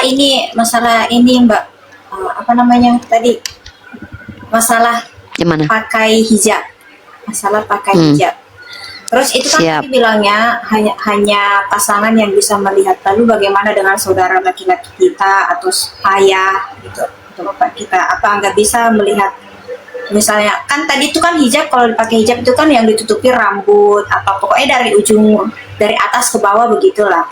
Ini masalah ini Mbak, apa namanya tadi, masalah Gimana? pakai hijab, masalah pakai hijab. Terus itu kan Siap. tadi bilangnya hanya pasangan yang bisa melihat. Lalu bagaimana dengan saudara laki-laki kita atau ayah gitu atau bapak kita? Apa nggak bisa melihat? Misalnya kan tadi itu kan hijab, kalau dipakai hijab itu kan yang ditutupi rambut apa pokoknya dari ujung, dari atas ke bawah begitulah.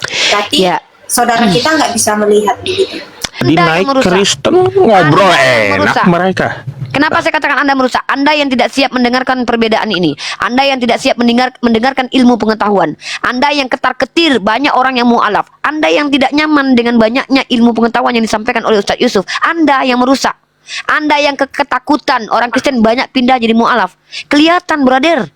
Berarti Ya. saudara kita nggak bisa melihat begitu. Di Anda yang naik merusak. Kristen ngobrol Anda yang enak merusak. mereka. Kenapa saya katakan Anda merusak? Anda yang tidak siap mendengarkan perbedaan ini. Anda yang tidak siap mendengarkan ilmu pengetahuan. Anda yang ketar-ketir banyak orang yang mu'alaf. Anda yang tidak nyaman dengan banyaknya ilmu pengetahuan yang disampaikan oleh Ustadz Yusuf. Anda yang merusak. Anda yang ketakutan orang Kristen banyak pindah jadi mu'alaf. Kelihatan, brother.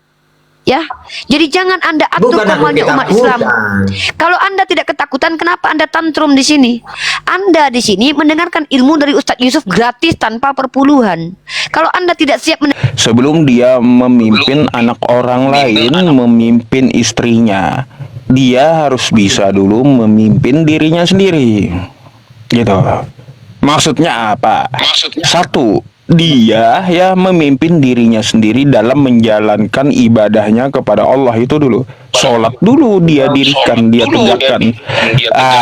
Ya, jadi jangan Anda atur Bukan aku komanya umat Islam. ketakutan. Kalau Anda tidak ketakutan, kenapa Anda tantrum di sini? Anda di sini mendengarkan ilmu dari Ustadz Yusuf gratis tanpa perpuluhan. Kalau Anda tidak siap Sebelum dia memimpin anak orang lain, memimpin istrinya, dia harus bisa dulu memimpin dirinya sendiri. Gitu. Maksudnya apa? Satu, dia ya memimpin dirinya sendiri dalam menjalankan ibadahnya kepada Allah itu dulu. Sholat dulu dia dirikan, dia tegakkan.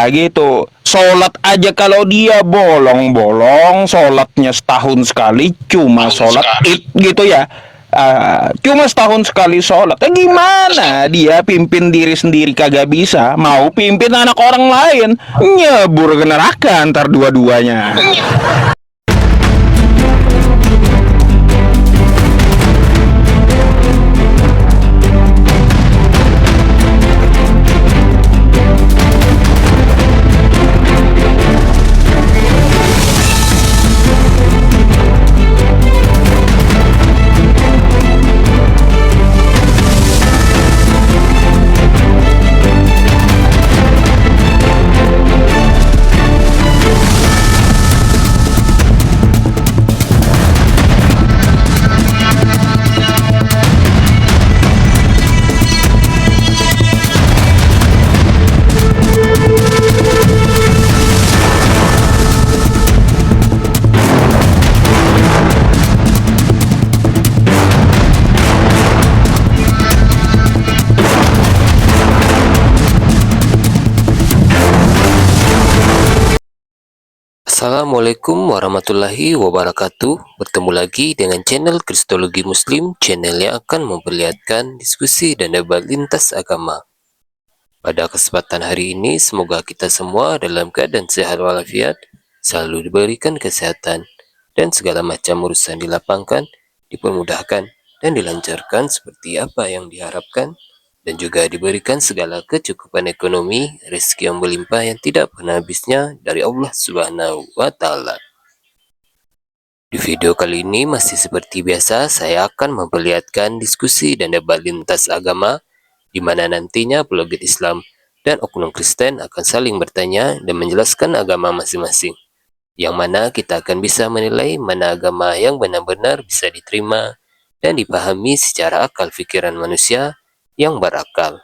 Gitu. Sholat aja kalau dia bolong-bolong, sholatnya setahun sekali, cuma sholat id gitu ya. Cuma setahun sekali sholat. Gimana dia pimpin diri sendiri kagak bisa, mau pimpin anak orang lain, nyebur ke neraka ntar dua-duanya. Assalamualaikum warahmatullahi wabarakatuh. Bertemu lagi dengan channel Kristologi Muslim, channel yang akan memperlihatkan diskusi dan debat lintas agama. Pada kesempatan hari ini, semoga kita semua dalam keadaan sehat walafiat, selalu diberikan kesehatan, dan segala macam urusan dilapangkan, dipermudahkan, dan dilancarkan seperti apa yang diharapkan, dan juga diberikan segala kecukupan ekonomi, rezeki yang berlimpah yang tidak pernah habisnya dari Allah Subhanahu wa Ta'ala. Di video kali ini masih seperti biasa, saya akan memperlihatkan diskusi dan debat lintas agama, di mana nantinya apologet Islam dan oknum Kristen akan saling bertanya dan menjelaskan agama masing-masing, yang mana kita akan bisa menilai mana agama yang benar-benar bisa diterima dan dipahami secara akal pikiran manusia yang berakal.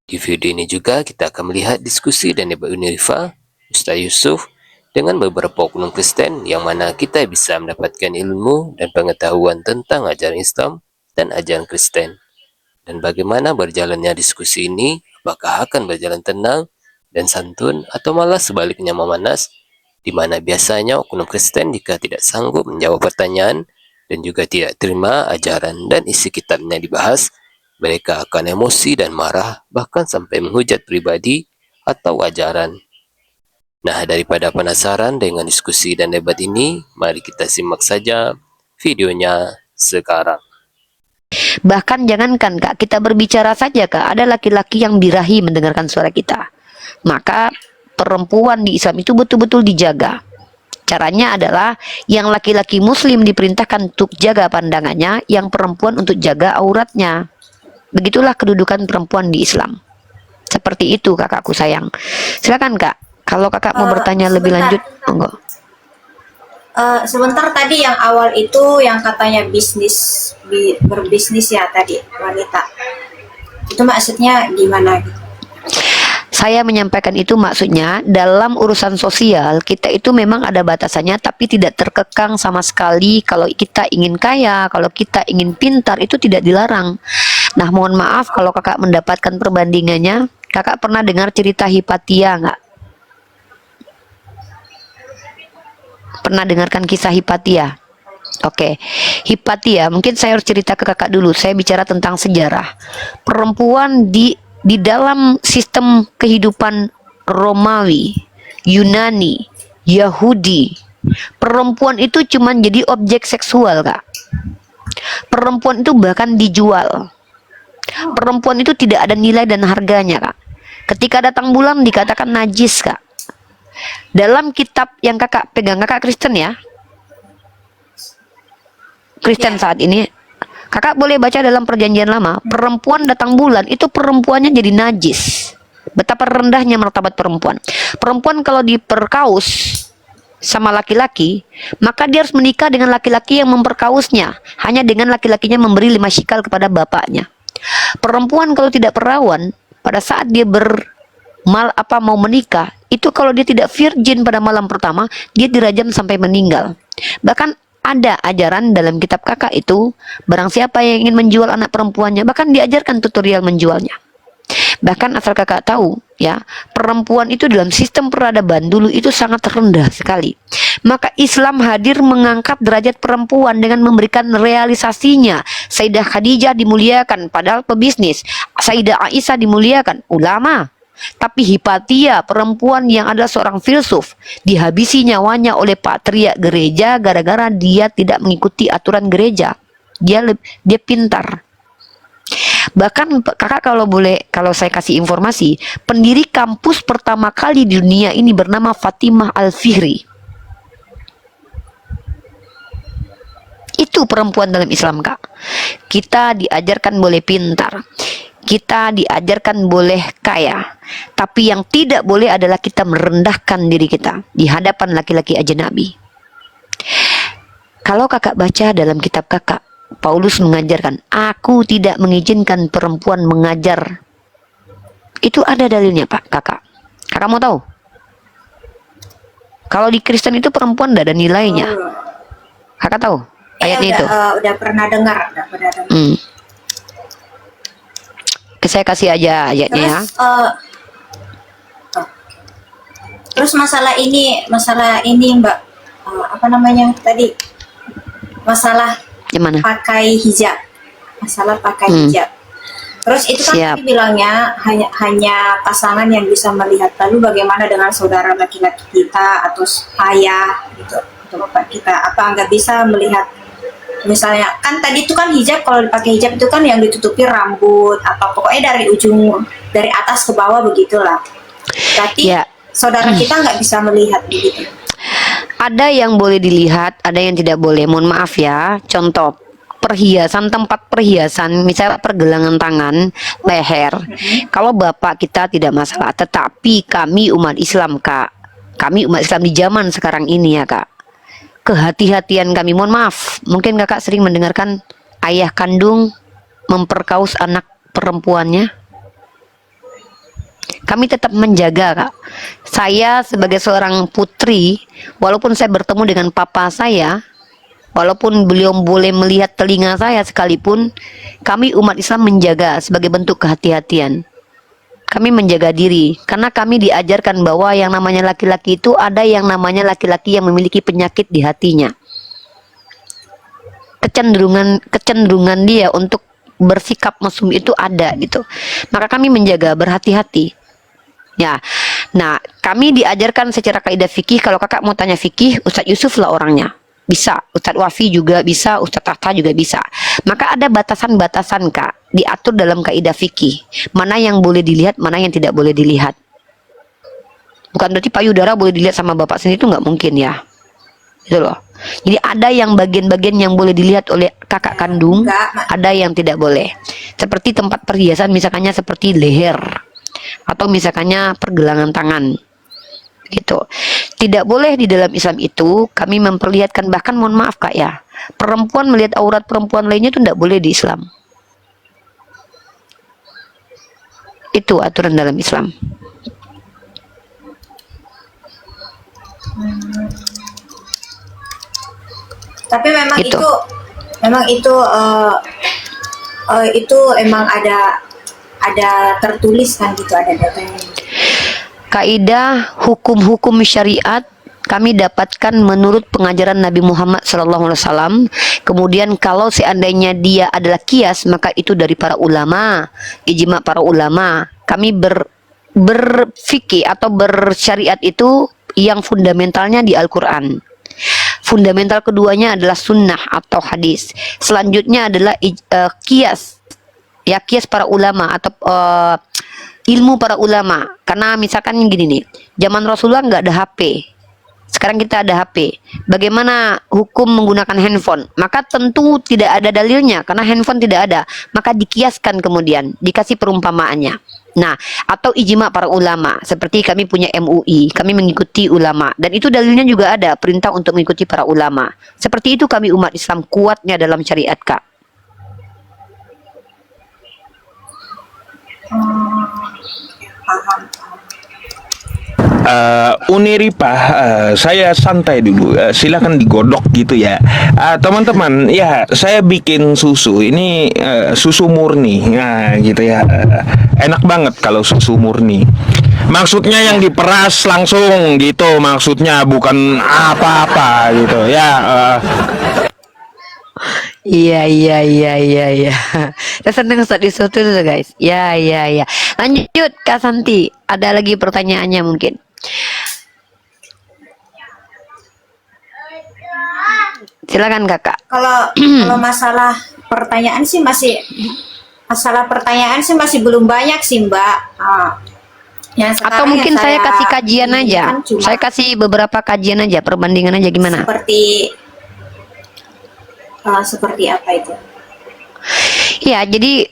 Di video ini juga kita akan melihat diskusi dan debat Unirifa, Ustaz Yusuf, dengan beberapa oknum Kristen, yang mana kita bisa mendapatkan ilmu dan pengetahuan tentang ajaran Islam dan ajaran Kristen. Dan bagaimana berjalannya diskusi ini, apakah akan berjalan tenang dan santun atau malah sebaliknya memanas, di mana biasanya oknum Kristen jika tidak sanggup menjawab pertanyaan dan juga tidak terima ajaran dan isi kitabnya dibahas, mereka akan emosi dan marah, bahkan sampai menghujat pribadi atau ajaran. Nah, daripada penasaran dengan diskusi dan debat ini, mari kita simak saja videonya sekarang. Bahkan jangankan Kak, kita berbicara saja Kak, ada laki-laki yang birahi mendengarkan suara kita. Maka perempuan di Islam itu betul-betul dijaga. Caranya adalah yang laki-laki muslim diperintahkan untuk jaga pandangannya, yang perempuan untuk jaga auratnya. Begitulah kedudukan perempuan di Islam. Seperti itu kakakku sayang. Silakan Kak, kalau kakak mau bertanya lebih lanjut, monggo. Sebentar, tadi yang awal itu yang katanya berbisnis ya tadi wanita. Itu maksudnya gimana gitu? Saya menyampaikan itu maksudnya dalam urusan sosial kita itu memang ada batasannya, tapi tidak terkekang sama sekali. Kalau kita ingin kaya, kalau kita ingin pintar, itu tidak dilarang. Nah, mohon maaf kalau kakak mendapatkan perbandingannya. Kakak pernah dengar cerita Hipatia nggak? Pernah dengarkan kisah Hipatia? Oke, Hipatia, mungkin saya harus cerita ke kakak dulu. Saya bicara tentang sejarah. Perempuan di dalam sistem kehidupan Romawi, Yunani, Yahudi, perempuan itu cuma jadi objek seksual, Kak. Perempuan itu bahkan dijual. Perempuan itu tidak ada nilai dan harganya, Kak. Ketika datang bulan dikatakan najis, Kak. Dalam kitab yang kakak pegang, kakak Kristen ya? Kristen saat ini. Kakak boleh baca dalam perjanjian lama, perempuan datang bulan itu perempuannya jadi najis. Betapa rendahnya martabat perempuan. Perempuan kalau diperkaus sama laki-laki, maka dia harus menikah dengan laki-laki yang memperkausnya. Hanya dengan laki-lakinya memberi 5 shikal kepada bapaknya. Perempuan kalau tidak perawan, pada saat dia mau menikah, itu kalau dia tidak virgin pada malam pertama, dia dirajam sampai meninggal. Bahkan ada ajaran dalam kitab kakak itu, barang siapa yang ingin menjual anak perempuannya, bahkan diajarkan tutorial menjualnya. Bahkan asal kakak tahu ya, perempuan itu dalam sistem peradaban dulu itu sangat rendah sekali. Maka Islam hadir mengangkat derajat perempuan dengan memberikan realisasinya. Sayyidah Khadijah dimuliakan padahal pebisnis, Sayyidah Aisyah dimuliakan ulama. Tapi Hipatia, perempuan yang adalah seorang filsuf, dihabisi nyawanya oleh patriark gereja gara-gara dia tidak mengikuti aturan gereja. Dia pintar. Bahkan kakak kalau saya kasih informasi, pendiri kampus pertama kali di dunia ini bernama Fatimah Al-Fihri. Itu perempuan dalam Islam, Kak. Kita diajarkan boleh pintar, kita diajarkan boleh kaya, tapi yang tidak boleh adalah kita merendahkan diri kita di hadapan laki-laki ajnabi. Kalau kakak baca dalam kitab kakak, Paulus mengajarkan, aku tidak mengizinkan perempuan mengajar. Itu ada dalilnya, Pak, kakak. Kakak mau tahu? Kalau di Kristen itu perempuan tidak ada nilainya. Kakak tahu ayatnya itu? Udah pernah dengar. Saya kasih aja ayatnya ya. Terus masalah ini Mbak, apa namanya tadi, masalah Yang mana? pakai hijab, hijab. Terus itu kan Siap. tadi bilangnya hanya pasangan yang bisa melihat. Lalu bagaimana dengan saudara laki-laki kita atau ayah gitu, atau bapak kita? Apa nggak bisa melihat? Misalnya kan tadi itu kan hijab, kalau dipakai hijab itu kan yang ditutupi rambut atau pokoknya dari atas ke bawah begitulah. Berarti Ya. saudara kita nggak bisa melihat begitu. Ada yang boleh dilihat, ada yang tidak boleh. Mohon maaf ya. Contoh perhiasan, tempat perhiasan, misalnya pergelangan tangan, leher. Kalau bapak kita tidak masalah, tetapi kami umat Islam, Kak. Kami umat Islam di zaman sekarang ini ya, Kak. Kehati-hatian kami, mohon maaf, mungkin kakak sering mendengarkan ayah kandung memperkaus anak perempuannya. Kami tetap menjaga, Kak. Saya sebagai seorang putri, walaupun saya bertemu dengan papa saya, walaupun beliau boleh melihat telinga saya sekalipun, kami umat Islam menjaga sebagai bentuk kehati-hatian. Kami menjaga diri karena kami diajarkan bahwa yang namanya laki-laki itu ada yang namanya laki-laki yang memiliki penyakit di hatinya. Kecenderungan dia untuk bersikap mesum itu ada gitu. Maka kami menjaga, berhati-hati. Ya. Nah, kami diajarkan secara kaidah fikih. Kalau kakak mau tanya fikih, Ustadz Yusuf lah orangnya. Bisa, Ustadz Wafi juga bisa, Ustadz Tahta juga bisa. Maka ada batasan-batasan, Kak, diatur dalam kaidah fikih. Mana yang boleh dilihat, mana yang tidak boleh dilihat. Bukan berarti payudara boleh dilihat sama bapak sendiri, itu nggak mungkin ya. Itu loh. Jadi ada yang bagian-bagian yang boleh dilihat oleh kakak kandung, ada yang tidak boleh. Seperti tempat perhiasan, misalkannya seperti leher, atau misalkannya pergelangan tangan. Gitu. Tidak boleh di dalam Islam itu kami memperlihatkan, bahkan mohon maaf Kak ya, perempuan melihat aurat perempuan lainnya itu tidak boleh di Islam. Itu aturan dalam Islam. Tapi memang Gitu. itu emang ada tertulis kan gitu, ada datanya. Kaidah hukum-hukum syariat kami dapatkan menurut pengajaran Nabi Muhammad SAW. Kemudian kalau seandainya dia adalah kias, maka itu dari para ulama, ijma para ulama. Kami berfikih atau bersyariat itu yang fundamentalnya di Al-Quran. Fundamental keduanya adalah sunnah atau hadis. Selanjutnya adalah kias, ya kias para ulama atau ilmu para ulama. Karena misalkan gini nih, zaman Rasulullah nggak ada HP. Sekarang kita ada HP. Bagaimana hukum menggunakan handphone? Maka tentu tidak ada dalilnya karena handphone tidak ada. Maka dikiaskan kemudian, dikasih perumpamaannya. Nah, atau ijma para ulama. Seperti kami punya MUI, kami mengikuti ulama. Dan itu dalilnya juga ada, perintah untuk mengikuti para ulama. Seperti itu kami umat Islam kuatnya dalam syariat, Kak. Paham. Uniripa, saya santai dulu. Silakan digodok gitu ya, teman-teman. Ya, saya bikin susu ini susu murni, nah gitu ya. Enak banget kalau susu murni. Maksudnya yang diperas langsung gitu. Maksudnya bukan apa-apa gitu ya. Iya. Saya seneng Ustaz Yusuf tuh guys. Ya. Lanjut Kak Santi. Ada lagi pertanyaannya mungkin. Silakan Kakak. Kalau masalah pertanyaan sih masih belum banyak sih Mbak. Yang Atau sekarang mungkin yang saya kasih kajian ini aja. kan cuma Saya kasih beberapa kajian aja, perbandingan aja gimana? seperti apa itu? Ya, jadi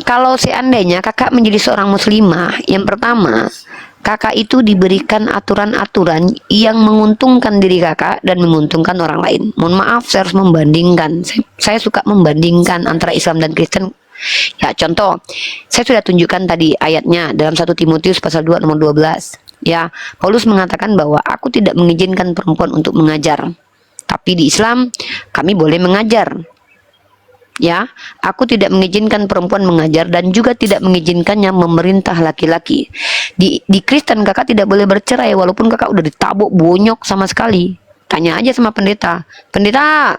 kalau seandainya kakak menjadi seorang muslimah, yang pertama, kakak itu diberikan aturan-aturan yang menguntungkan diri kakak dan menguntungkan orang lain. Mohon maaf, saya harus membandingkan. Saya suka membandingkan antara Islam dan Kristen. Ya, contoh, saya sudah tunjukkan tadi ayatnya dalam 1 Timotius pasal 2 nomor 12. Ya, Paulus mengatakan bahwa aku tidak mengizinkan perempuan untuk mengajar. Tapi di Islam, kami boleh mengajar. Ya, aku tidak mengizinkan perempuan mengajar dan juga tidak mengizinkannya memerintah laki-laki. Di Kristen kakak tidak boleh bercerai walaupun kakak udah ditabuk bonyok sama sekali. Tanya aja sama pendeta. Pendeta,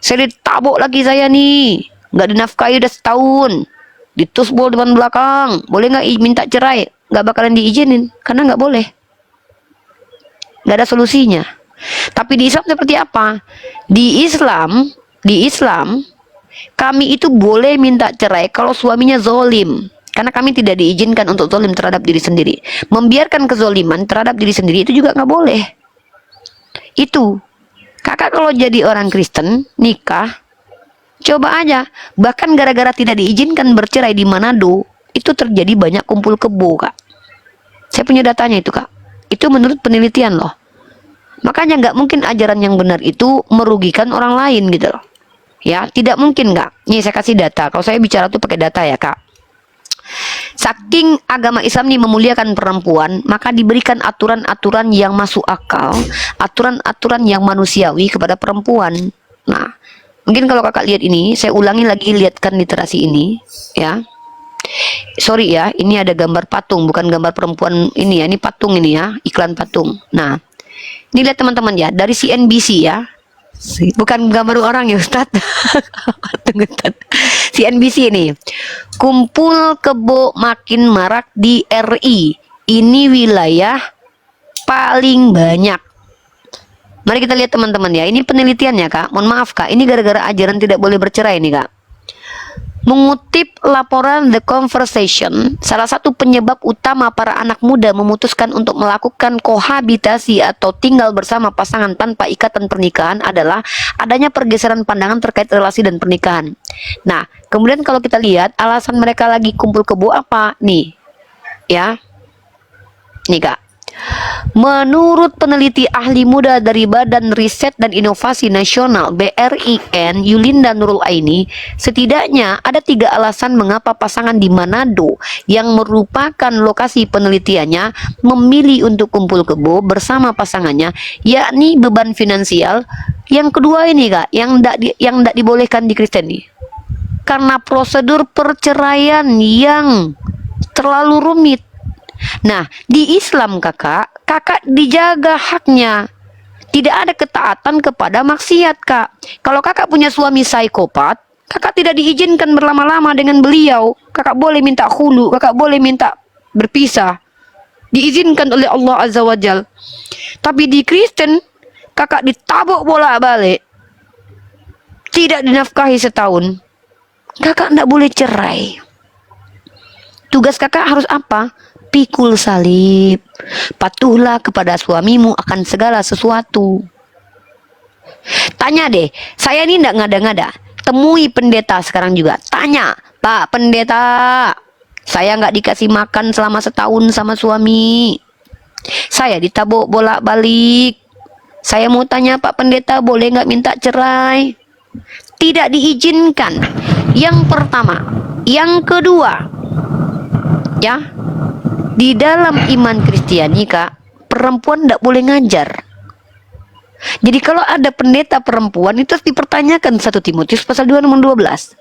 saya ditabuk lagi saya nih. Nggak dinafkahi udah setahun. Ditusbol depan belakang. Boleh nggak minta cerai? Nggak bakalan diizinin karena nggak boleh. Nggak ada solusinya. Tapi di Islam seperti apa? Di Islam kami itu boleh minta cerai kalau suaminya zolim. Karena kami tidak diizinkan untuk zolim terhadap diri sendiri. Membiarkan kezoliman terhadap diri sendiri itu juga nggak boleh. Itu. Kakak kalau jadi orang Kristen, nikah, coba aja. Bahkan gara-gara tidak diizinkan bercerai di Manado, itu terjadi banyak kumpul kebo, Kak. Saya punya datanya itu, Kak. Itu menurut penelitian loh. Makanya nggak mungkin ajaran yang benar itu merugikan orang lain gitu loh. Ya, tidak mungkin Kak. Nih saya kasih data. Kalau saya bicara tuh pakai data ya Kak. Saking agama Islam ini memuliakan perempuan, maka diberikan aturan-aturan yang masuk akal, aturan-aturan yang manusiawi kepada perempuan. Nah, mungkin kalau kakak lihat ini, saya ulangi lagi, lihatkan literasi ini, ya. Sorry ya, ini ada gambar patung, bukan gambar perempuan ini ya, ini patung ini ya, iklan patung. Nah, ini lihat teman-teman ya, dari CNBC ya. Bukan gambar orang ya Ustadz. CNBC ini. Kumpul kebo makin marak di RI. Ini wilayah paling banyak. Mari kita lihat teman-teman ya. Ini penelitiannya Kak. Mohon maaf Kak. Ini gara-gara ajaran tidak boleh bercerai nih Kak. Mengutip laporan The Conversation, salah satu penyebab utama para anak muda memutuskan untuk melakukan kohabitasi atau tinggal bersama pasangan tanpa ikatan pernikahan adalah adanya pergeseran pandangan terkait relasi dan pernikahan. Nah, kemudian kalau kita lihat alasan mereka lagi kumpul kebo apa nih? Ya. Nih Kak. Menurut peneliti ahli muda dari Badan Riset dan Inovasi Nasional BRIN, Yulinda Nurul Aini, setidaknya ada 3 alasan mengapa pasangan di Manado yang merupakan lokasi penelitiannya memilih untuk kumpul kebo bersama pasangannya, yakni beban finansial. Yang kedua ini Kak, yang tidak dibolehkan di Kristen nih, karena prosedur perceraian yang terlalu rumit. Nah, di Islam kakak dijaga haknya. Tidak ada ketaatan kepada maksiat, Kak. Kalau kakak punya suami psikopat, kakak tidak diizinkan berlama-lama dengan beliau. Kakak boleh minta khulu, kakak boleh minta berpisah. Diizinkan oleh Allah Azza wa Jal. Tapi di Kristen, kakak ditabuk bolak-balik. Tidak dinafkahi setahun. Kakak tidak boleh cerai. Tugas kakak harus apa? Pikul salib. Patuhlah kepada suamimu akan segala sesuatu. Tanya deh, saya ini tidak ngada-ngada. Temui pendeta sekarang juga. Tanya, Pak Pendeta, saya nggak dikasih makan selama setahun sama suami. Saya ditabuk bolak-balik. Saya mau tanya Pak Pendeta, boleh nggak minta cerai? Tidak diizinkan. Yang pertama. Yang kedua, ya, di dalam iman Kristiani Kak, perempuan tidak boleh ngajar. Jadi kalau ada pendeta perempuan itu harus dipertanyakan 1 Timotius pasal 2 nomor 12.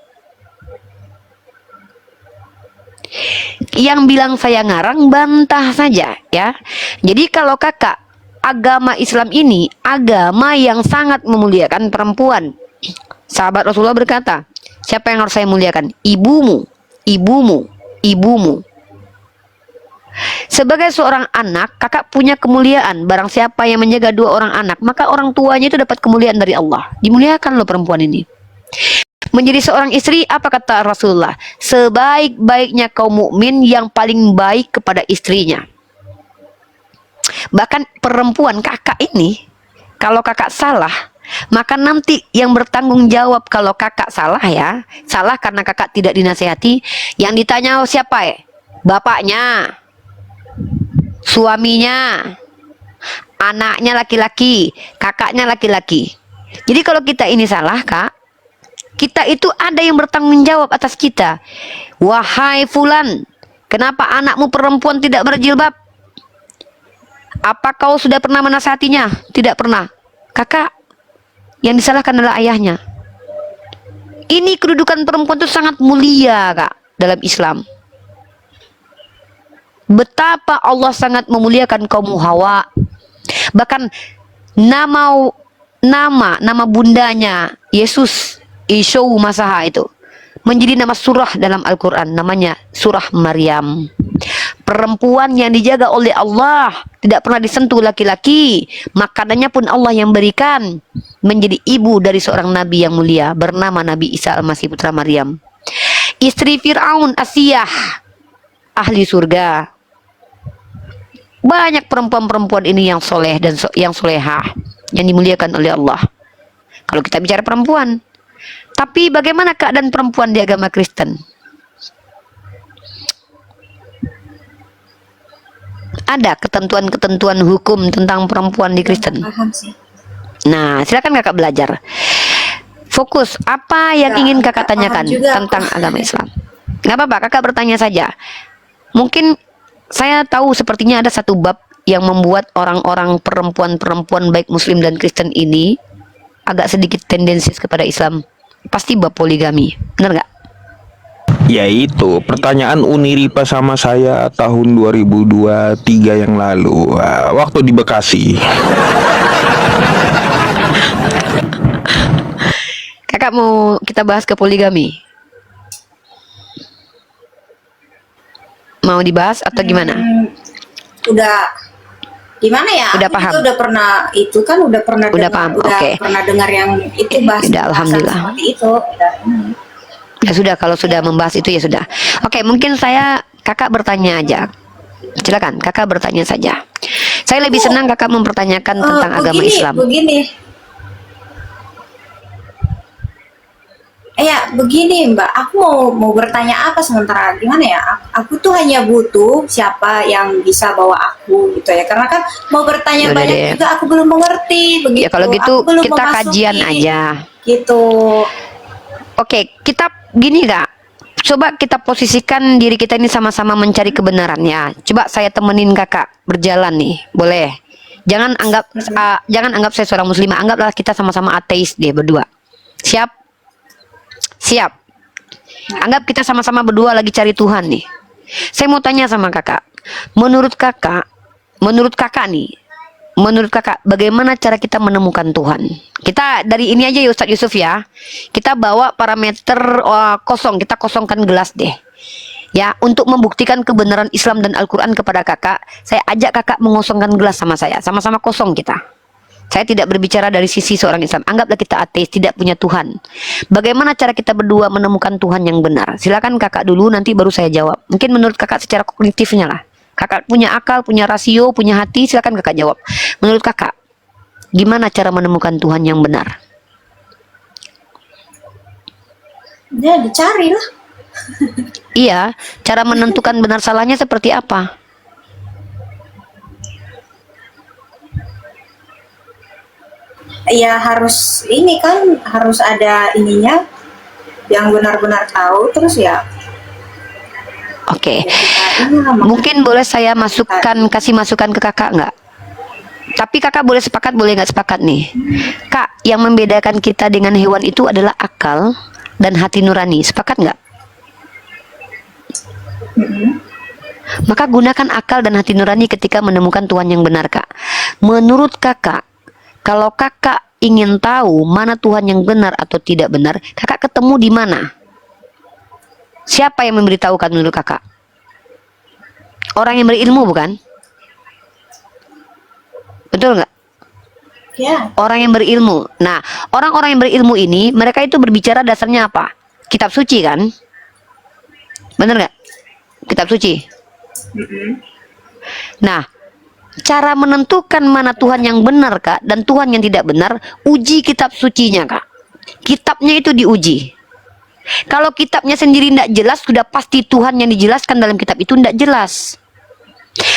Yang bilang saya ngarang bantah saja ya. Jadi kalau kakak, agama Islam ini agama yang sangat memuliakan perempuan. Sahabat Rasulullah berkata, siapa yang harus saya muliakan? Ibumu, ibumu, ibumu. Sebagai seorang anak, kakak punya kemuliaan. Barang siapa yang menjaga 2 orang anak, maka orang tuanya itu dapat kemuliaan dari Allah. Dimuliakan loh perempuan ini. Menjadi seorang istri, apa kata Rasulullah? Sebaik-baiknya kaum mukmin yang paling baik kepada istrinya. Bahkan perempuan kakak ini, kalau kakak salah, maka nanti yang bertanggung jawab kalau kakak salah ya, salah karena kakak tidak dinasehati, yang ditanya siapa ya? Bapaknya, suaminya, anaknya laki-laki, kakaknya laki-laki. Jadi kalau kita ini salah Kak, kita itu ada yang bertanggung jawab atas kita. Wahai fulan, kenapa anakmu perempuan tidak berjilbab? Apa kau sudah pernah menasihatinya? Tidak pernah. Kakak, yang disalahkan adalah ayahnya. Ini kedudukan perempuan itu sangat mulia Kak dalam Islam. Betapa Allah sangat memuliakan kaum Hawa. Bahkan nama bundanya Yesus, Ishou Masaha itu menjadi nama surah dalam Al-Quran, namanya surah Maryam. Perempuan yang dijaga oleh Allah, tidak pernah disentuh laki-laki, makanannya pun Allah yang berikan, menjadi ibu dari seorang nabi yang mulia bernama Nabi Isa Al-Masih putra Maryam. Istri Fir'aun Asiyah, ahli surga. Banyak perempuan-perempuan ini yang soleh dan yang solehah, yang dimuliakan oleh Allah. Kalau kita bicara perempuan, tapi bagaimana keadaan perempuan di agama Kristen? Ada ketentuan-ketentuan hukum tentang perempuan di Kristen. Paham sih. Nah, silakan kakak belajar. Fokus, apa yang ingin kakak tanyakan tentang agama Islam? Nggak apa-apa, kakak bertanya saja. Mungkin saya tahu sepertinya ada satu bab yang membuat orang-orang perempuan-perempuan baik Muslim dan Kristen ini agak sedikit tendensius kepada Islam. Pasti bab poligami, benar nggak? Yaitu pertanyaan Uniripa sama saya tahun 2023 yang lalu, waktu di Bekasi. Kakak mau kita bahas ke poligami? Mau dibahas atau gimana? Udah gimana ya? Udah Aku paham. juga udah pernah itu kan udah pernah Udah dengar, paham, udah oke. pernah dengar yang itu bahas Udah, alhamdulillah. seperti itu. Udah, Ya sudah, kalau sudah membahas itu ya sudah. Oke, mungkin kakak bertanya aja. Silakan, kakak bertanya saja. Saya lebih senang kakak mempertanyakan tentang agama Islam. Begini. Ya begini Mbak, aku mau bertanya apa sementara gimana ya? Aku tuh hanya butuh siapa yang bisa bawa aku gitu ya. Karena kan mau bertanya Yaudah banyak deh. juga aku belum mengerti Ya begitu. kalau Aku gitu belum kita memasuki kajian aja. gitu. Oke, kita gini Kak. Coba kita posisikan diri kita ini sama-sama mencari kebenaran ya. Coba saya temenin Kakak berjalan nih, boleh? Jangan anggap saya seorang muslimah, anggaplah kita sama-sama ateis deh berdua. Siap? Siap. Anggap kita sama-sama berdua lagi cari Tuhan nih. Saya mau tanya sama Kakak. Menurut Kakak, menurut Kakak bagaimana cara kita menemukan Tuhan? Kita dari ini aja ya Ustadz Yusuf ya. Kita bawa parameter kosong, kita kosongkan gelas deh. Ya, untuk membuktikan kebenaran Islam dan Al-Quran kepada Kakak, saya ajak Kakak mengosongkan gelas sama saya. Sama-sama kosong kita. Saya tidak berbicara dari sisi seorang Islam. Anggaplah kita ateis, tidak punya Tuhan. Bagaimana cara kita berdua menemukan Tuhan yang benar? Silakan Kakak dulu, nanti baru saya jawab. Mungkin menurut Kakak secara kognitifnya lah. Kakak punya akal, punya rasio, punya hati, silakan Kakak jawab. Menurut Kakak, gimana cara menemukan Tuhan yang benar? Ya dicari lah. Iya, cara menentukan benar salahnya seperti apa? Ya harus ini kan harus ada ininya yang benar-benar tahu terus ya. Oke, Kita ini lah, mungkin boleh saya kasih masukan ke Kakak nggak? Tapi Kakak boleh sepakat, boleh nggak sepakat nih? Kak, yang membedakan kita dengan hewan itu adalah akal dan hati nurani. Sepakat nggak? Maka gunakan akal dan hati nurani ketika menemukan Tuhan yang benar, Kak. Menurut Kakak, kalau Kakak ingin tahu mana Tuhan yang benar atau tidak benar, Kakak ketemu di mana? Siapa yang memberitahukan menurut Kakak? Orang yang berilmu bukan? Betul nggak? ya Orang yang berilmu. Nah, orang-orang yang berilmu ini, mereka itu berbicara dasarnya apa? Kitab suci kan? Bener nggak? Kitab suci. Nah, cara menentukan mana Tuhan yang benar, Kak, dan Tuhan yang tidak benar, uji kitab sucinya, Kak. Kitabnya itu diuji. Kalau kitabnya sendiri tidak jelas, sudah pasti Tuhan yang dijelaskan dalam kitab itu tidak jelas.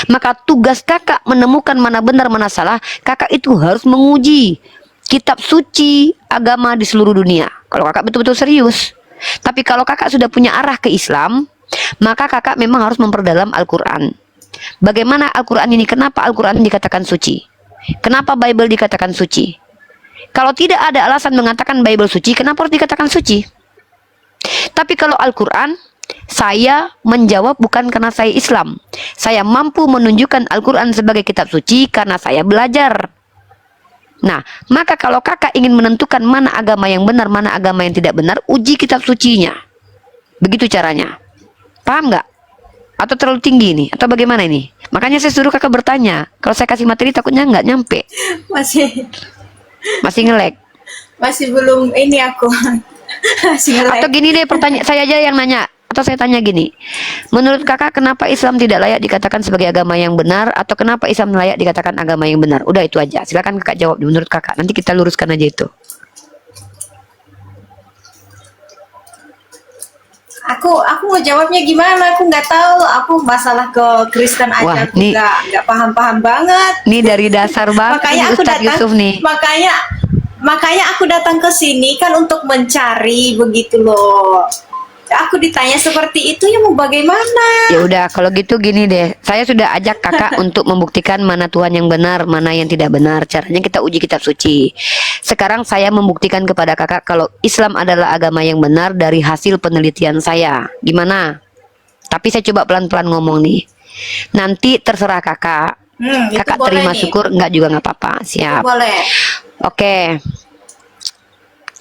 Maka tugas Kakak menemukan mana benar, mana salah, Kakak itu harus menguji kitab suci agama di seluruh dunia. Kalau Kakak betul-betul serius. Tapi kalau Kakak sudah punya arah ke Islam, maka Kakak memang harus memperdalam Al-Quran. Bagaimana Al-Quran ini? Kenapa Al-Quran dikatakan suci? Kenapa Bible dikatakan suci? Kalau tidak ada alasan mengatakan Bible suci, kenapa harus dikatakan suci? Tapi kalau Al-Quran, saya menjawab bukan karena saya Islam. Saya mampu menunjukkan Al-Quran sebagai kitab suci karena saya belajar. Nah, maka kalau Kakak ingin menentukan mana agama yang benar, mana agama yang tidak benar, uji kitab sucinya. Begitu caranya. Paham nggak? Atau terlalu tinggi nih? Atau bagaimana ini? Makanya saya suruh Kakak bertanya. Kalau saya kasih materi takutnya nggak nyampe. Masih nge-lag. masih belum ini aku. Masih Atau nge-lag. gini deh, pertanyaan saya aja yang nanya. Atau saya tanya gini, menurut Kakak kenapa Islam tidak layak dikatakan sebagai agama yang benar, atau kenapa Islam layak dikatakan agama yang benar? Udah itu aja. Silakan Kakak jawab menurut Kakak. Nanti kita luruskan aja itu. Aku mau jawabnya gimana? Aku nggak tahu. Aku masalah ke Kristen aja Wah, aku nih. nggak paham-paham banget. Ini dari dasar banget Makanya ini aku Ustadz datang. Yusuf nih. Makanya aku datang ke sini kan untuk mencari begitu loh. Aku ditanya seperti itu ya mau bagaimana? Ya udah, kalau gitu gini deh. Saya sudah ajak Kakak untuk membuktikan mana Tuhan yang benar, mana yang tidak benar. Caranya kita uji kitab suci. Sekarang saya membuktikan kepada Kakak kalau Islam adalah agama yang benar dari hasil penelitian saya. Gimana? Tapi saya coba pelan-pelan ngomong nih. Nanti terserah Kakak. Itu Kakak boleh terima nih. syukur, enggak juga nggak apa-apa. Siap. Boleh. Oke.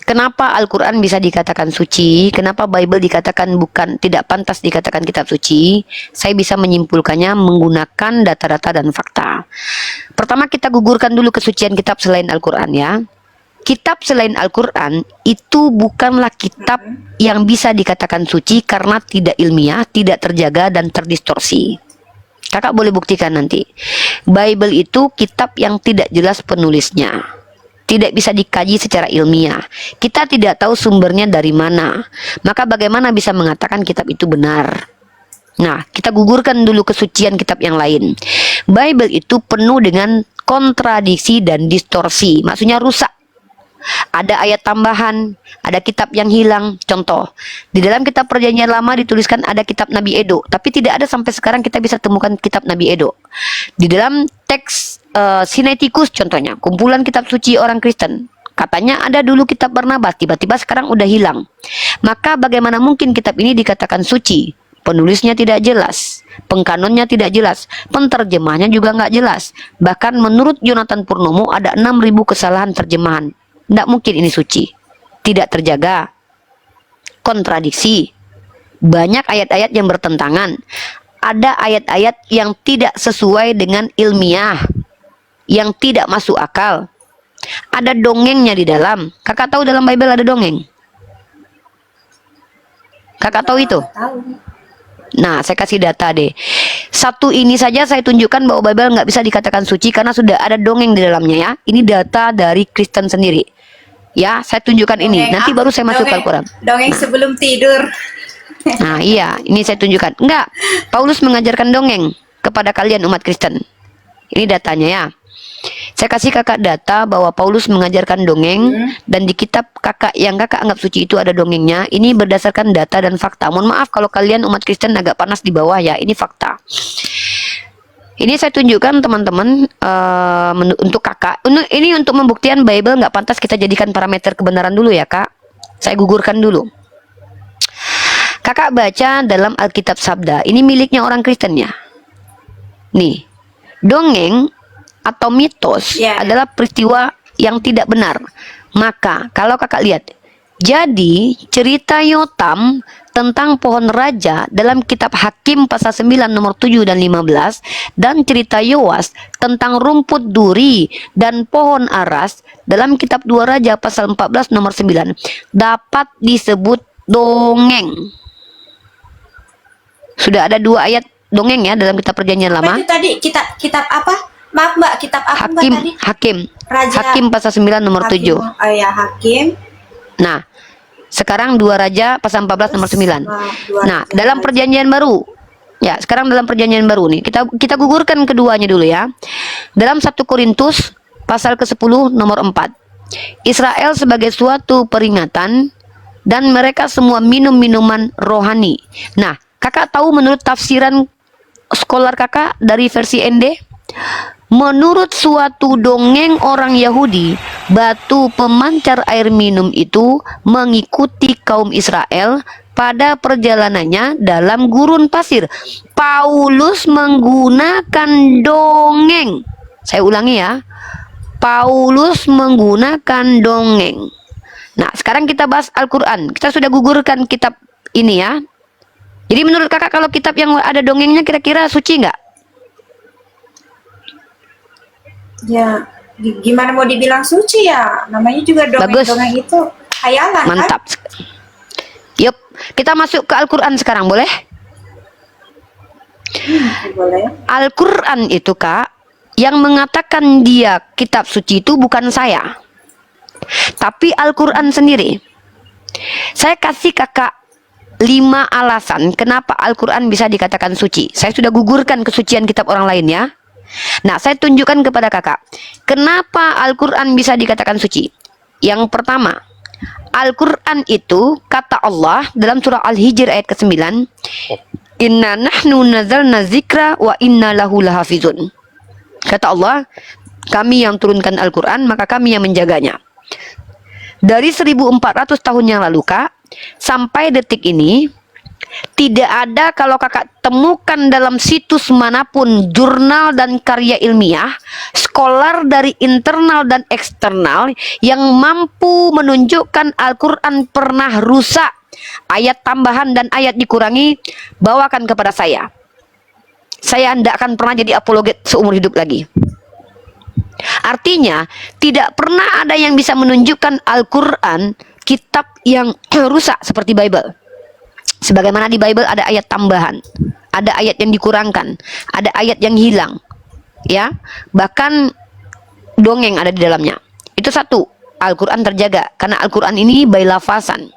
Kenapa Al-Quran bisa dikatakan suci? Kenapa Bible dikatakan tidak pantas dikatakan kitab suci? Saya bisa menyimpulkannya menggunakan data-data dan fakta. Pertama kita gugurkan dulu kesucian kitab selain Al-Quran ya. Kitab selain Al-Quran itu bukanlah kitab yang bisa dikatakan suci karena tidak ilmiah, tidak terjaga dan terdistorsi. Kakak boleh buktikan nanti. Bible itu kitab yang tidak jelas penulisnya. tidak bisa dikaji secara ilmiah. Kita tidak tahu sumbernya dari mana. Maka bagaimana bisa mengatakan kitab itu benar? Nah, kita gugurkan dulu kesucian kitab yang lain. Bible itu penuh dengan kontradiksi dan distorsi. Maksudnya rusak. Ada ayat tambahan, ada kitab yang hilang. Contoh, di dalam kitab Perjanjian Lama dituliskan ada kitab Nabi Edo, tapi tidak ada sampai sekarang kita bisa temukan kitab Nabi Edo. Di dalam teks Sinaiticus contohnya, kumpulan kitab suci orang Kristen, katanya ada dulu kitab Barnabas, tiba-tiba sekarang udah hilang. Maka bagaimana mungkin kitab ini dikatakan suci? Penulisnya tidak jelas, pengkanonnya tidak jelas, penterjemahnya juga nggak jelas. Bahkan menurut Jonathan Purnomo ada 6.000 kesalahan terjemahan. Tidak mungkin ini suci. Tidak terjaga. Kontradiksi. Banyak ayat-ayat yang bertentangan. Ada ayat-ayat yang tidak sesuai dengan ilmiah. Yang tidak masuk akal. Ada dongengnya di dalam. Kakak tahu dalam Bible ada dongeng? Kakak tahu itu? Tahu. Nah, saya kasih data deh. Satu ini saja saya tunjukkan bahwa Bible nggak bisa dikatakan suci karena sudah ada dongeng di dalamnya ya. Ini data dari Kristen sendiri. Ya, saya tunjukkan ini. Dongeng Nanti apa? baru saya masuk ke Dongeng- Al-Quran. Dongeng sebelum tidur. Nah, iya, ini saya tunjukkan. Enggak, Paulus mengajarkan dongeng kepada kalian umat Kristen. Ini datanya ya. Saya kasih kakak data bahwa Paulus mengajarkan dongeng dan di kitab kakak yang kakak anggap suci itu ada dongengnya. Ini berdasarkan data dan fakta. Mohon maaf kalau kalian umat Kristen agak panas di bawah ya. Ini fakta. Ini saya tunjukkan teman-teman untuk kakak. Ini untuk membuktikan Bible nggak pantas kita jadikan parameter kebenaran dulu ya kak. Saya gugurkan dulu. Kakak baca dalam Alkitab Sabda. Ini miliknya orang Kristen ya. Nih, dongeng atau mitos Ya. adalah peristiwa yang tidak benar. Maka kalau kakak lihat, jadi cerita Yotam tentang pohon raja dalam kitab Hakim pasal 9 nomor 7 dan 15 dan cerita Yoas tentang rumput duri dan pohon aras dalam kitab 2 Raja pasal 14 nomor 9 dapat disebut dongeng. Sudah ada 2 ayat dongeng ya dalam kitab Perjanjian Apa Lama. itu tadi? Kitab apa? Maaf Mbak, kitab apa Mbak Hakim, tadi? Hakim, Raja- Hakim pasal 9 nomor Hakim. 7. Oh ya, Hakim. Nah, sekarang 2 Raja pasal 14 nomor 9. Dua Nah, Raja. dalam Perjanjian Baru. Ya, sekarang dalam Perjanjian Baru nih. Kita gugurkan keduanya dulu ya. Dalam 1 Korintus pasal ke-10 nomor 4. Israel sebagai suatu peringatan dan mereka semua minum minuman rohani. Nah, kakak tahu menurut tafsiran skolar kakak dari versi ND? Menurut suatu dongeng orang Yahudi, batu pemancar air minum itu mengikuti kaum Israel pada perjalanannya dalam gurun pasir. Paulus menggunakan dongeng. Saya ulangi ya. Paulus menggunakan dongeng. Nah, sekarang kita bahas Al-Quran. Kita sudah gugurkan kitab ini ya. Jadi menurut kakak kalau kitab yang ada dongengnya kira-kira suci nggak? Ya, gimana mau dibilang suci ya? Namanya juga Bagus. dongeng-dongeng itu khayalan kan? Mantap. Yup, kita masuk ke Al-Quran sekarang, boleh? Boleh. Al-Quran itu kak, yang mengatakan dia kitab suci itu bukan saya, tapi Al-Quran sendiri. Saya kasih kakak 5 alasan kenapa Al-Quran bisa dikatakan suci. Saya sudah gugurkan kesucian kitab orang lain ya. Nah, saya tunjukkan kepada kakak kenapa Al-Quran bisa dikatakan suci. Yang pertama, Al-Quran itu kata Allah dalam surah Al-Hijr ayat ke-9, Inna nahnu nazalna zikra wa inna lahu lahafizun. Kata Allah, kami yang turunkan Al-Quran, maka kami yang menjaganya. Dari 1400 tahun yang lalu kak, sampai detik ini, tidak ada kalau kakak temukan dalam situs manapun jurnal dan karya ilmiah, skolar dari internal dan eksternal yang mampu menunjukkan Al-Quran pernah rusak, ayat tambahan dan ayat dikurangi, bawakan kepada saya. Saya tidak akan pernah jadi apologet seumur hidup lagi. Artinya, tidak pernah ada yang bisa menunjukkan Al-Quran kitab yang rusak seperti Bible. Sebagaimana di Bible ada ayat tambahan, ada ayat yang dikurangkan, ada ayat yang hilang, ya, bahkan dongeng ada di dalamnya. Itu satu, Al-Quran terjaga karena Al-Quran ini by lafasan.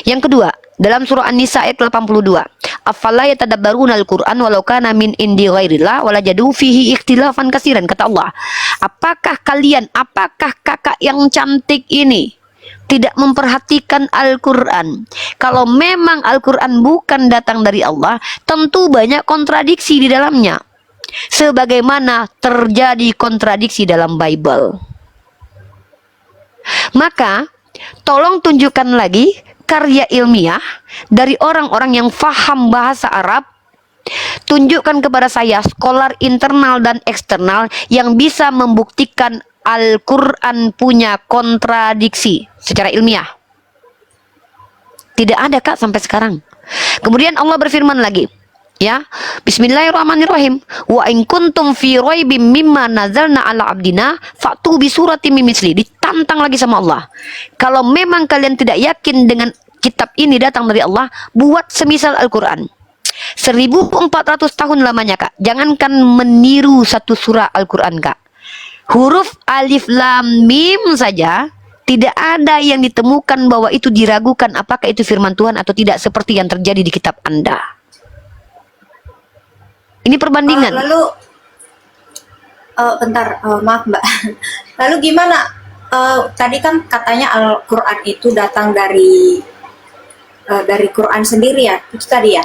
Yang kedua, dalam surah An-Nisa ayat 82, afala yatadabbaruna al-Qur'an walau kana min indi ghairillah walajadu fihi ikhtilafan katsiran, kata Allah. Apakah kakak yang cantik ini tidak memperhatikan Al-Quran? Kalau memang Al-Quran bukan datang dari Allah, tentu banyak kontradiksi di dalamnya. Sebagaimana terjadi kontradiksi dalam Bible. Maka, tolong tunjukkan lagi karya ilmiah dari orang-orang yang faham bahasa Arab. Tunjukkan kepada saya skolar internal dan eksternal yang bisa membuktikan Al-Quran punya kontradiksi secara ilmiah. Tidak ada, Kak, sampai sekarang. Kemudian Allah berfirman lagi, ya, Bismillahirrahmanirrahim. Wa in kuntum fi raibim mimma nazalna ala abdina fa'tu bi suratin min misli. Ditantang lagi sama Allah. Kalau memang kalian tidak yakin dengan kitab ini datang dari Allah, buat semisal Al-Quran. 1400 tahun lamanya, Kak. Jangankan meniru satu surah Al-Quran, Kak. Huruf alif lam mim saja tidak ada yang ditemukan bahwa itu diragukan apakah itu firman Tuhan atau tidak, seperti yang terjadi di kitab Anda. Ini perbandingan. Lalu, bentar, maaf Mbak. Lalu gimana? Tadi kan katanya Al-Quran itu datang dari Quran sendiri ya? Itu tadi ya?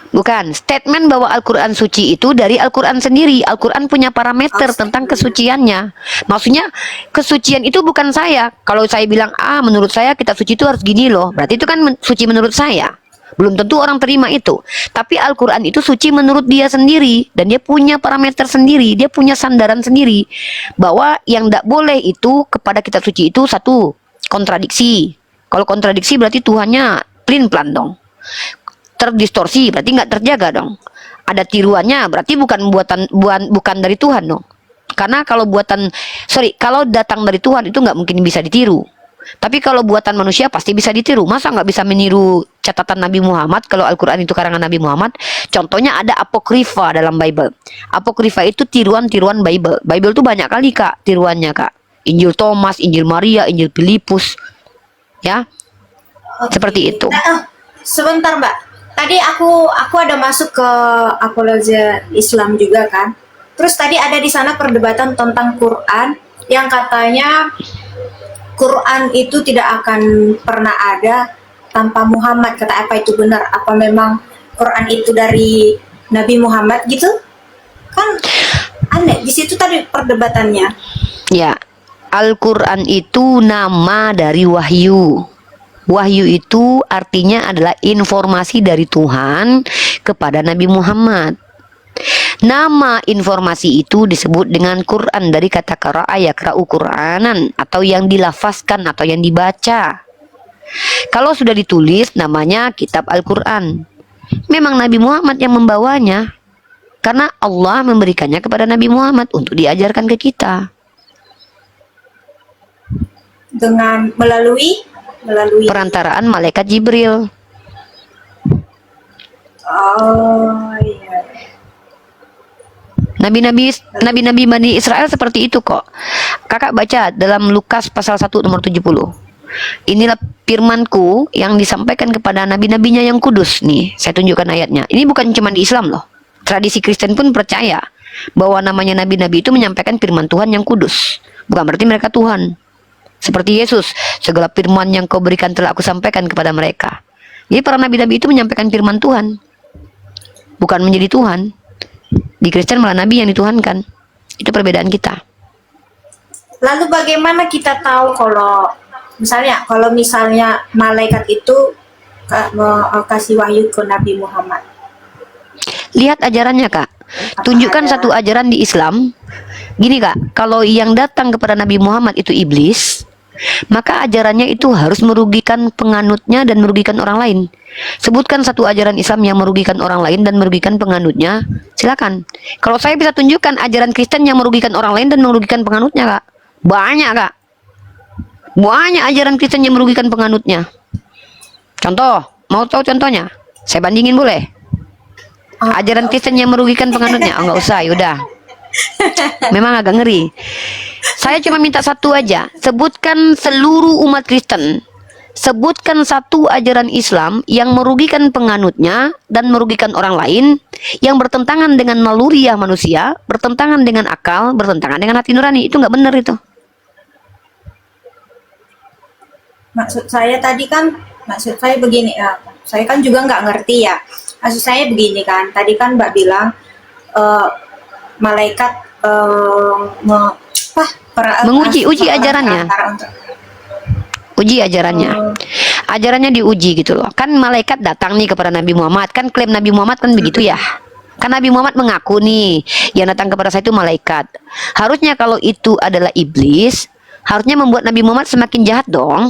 Bukan, statement bahwa Al-Quran suci itu dari Al-Quran sendiri. Al-Quran punya parameter tentang kesuciannya. Maksudnya, kesucian itu bukan saya. Kalau saya bilang, menurut saya kitab suci itu harus gini loh. Berarti itu kan suci menurut saya. Belum tentu orang terima itu. Tapi Al-Quran itu suci menurut dia sendiri. Dan dia punya parameter sendiri. Dia punya sandaran sendiri. Bahwa yang tidak boleh itu kepada kitab suci itu satu, kontradiksi. Kalau kontradiksi berarti Tuhannya pelin-pelan dong. Terdistorsi berarti nggak terjaga dong. Ada tiruannya berarti bukan dari Tuhan dong. Karena kalau kalau datang dari Tuhan itu nggak mungkin bisa ditiru. Tapi kalau buatan manusia pasti bisa ditiru. Masa nggak bisa meniru catatan Nabi Muhammad kalau Al-Quran itu karangan Nabi Muhammad? Contohnya ada apokrifa dalam Bible. Apokrifa itu tiruan-tiruan Bible. Bible itu banyak kali, Kak, tiruannya, Kak. Injil Thomas, Injil Maria, Injil Filipus, ya. Seperti itu. Sebentar, Mbak. Tadi aku ada masuk ke apologia Islam juga kan. Terus tadi ada di sana perdebatan tentang Quran yang katanya Quran itu tidak akan pernah ada tanpa Muhammad. Kata apa itu benar? Apa memang Quran itu dari Nabi Muhammad gitu? Kan aneh. Di situ tadi perdebatannya. Ya, Al-Quran itu nama dari wahyu. Wahyu itu artinya adalah informasi dari Tuhan kepada Nabi Muhammad. Nama informasi itu disebut dengan Quran dari kata qara'a yaqra'u Qur'anan, atau yang dilafazkan atau yang dibaca. Kalau sudah ditulis namanya kitab Al-Quran. Memang Nabi Muhammad yang membawanya, karena Allah memberikannya kepada Nabi Muhammad untuk diajarkan ke kita. Dengan melalui perantaraan malaikat Jibril. Oh iya. Nabi-nabi Bani Israel seperti itu kok. Kakak baca dalam Lukas pasal 1 nomor 70. Inilah firmanku yang disampaikan kepada nabi-nabinya yang kudus. Nih, saya tunjukkan ayatnya. Ini bukan cuma di Islam loh. Tradisi Kristen pun percaya bahwa namanya nabi-nabi itu menyampaikan firman Tuhan yang kudus. Bukan berarti mereka Tuhan. Seperti Yesus, segala firman yang kau berikan telah aku sampaikan kepada mereka. Jadi para nabi-nabi itu menyampaikan firman Tuhan, bukan menjadi Tuhan. Di Kristen malah nabi yang dituhankan. Itu perbedaan kita. Lalu bagaimana kita tahu kalau misalnya malaikat itu kasih wahyu ke Nabi Muhammad? Lihat ajarannya, Kak. Tunjukkan satu ajaran di Islam. Gini, Kak, kalau yang datang kepada Nabi Muhammad itu iblis, maka ajarannya itu harus merugikan penganutnya dan merugikan orang lain. Sebutkan satu ajaran Islam yang merugikan orang lain dan merugikan penganutnya, silakan. Kalau saya bisa tunjukkan ajaran Kristen yang merugikan orang lain dan merugikan penganutnya, Kak. Banyak, Kak. Banyak ajaran Kristen yang merugikan penganutnya. Contoh, mau tahu contohnya? Saya bandingin boleh? Ajaran Kristen yang merugikan penganutnya? Oh, nggak usah, yaudah. Memang agak ngeri. Saya cuma minta satu aja. Sebutkan seluruh umat Kristen. Sebutkan satu ajaran Islam yang merugikan penganutnya dan merugikan orang lain, yang bertentangan dengan naluriah manusia, bertentangan dengan akal, bertentangan dengan hati nurani. Itu nggak benar itu. Maksud saya begini ya. Saya kan juga nggak ngerti ya. Maksud saya begini kan. Tadi kan Mbak bilang malaikat Menguji ajarannya. Uji ajarannya. Ajarannya diuji gitu loh. Kan malaikat datang nih kepada Nabi Muhammad. Kan klaim Nabi Muhammad kan begitu ya. Kan Nabi Muhammad mengaku nih, yang datang kepada saya itu malaikat. Harusnya kalau itu adalah iblis, harusnya membuat Nabi Muhammad semakin jahat dong.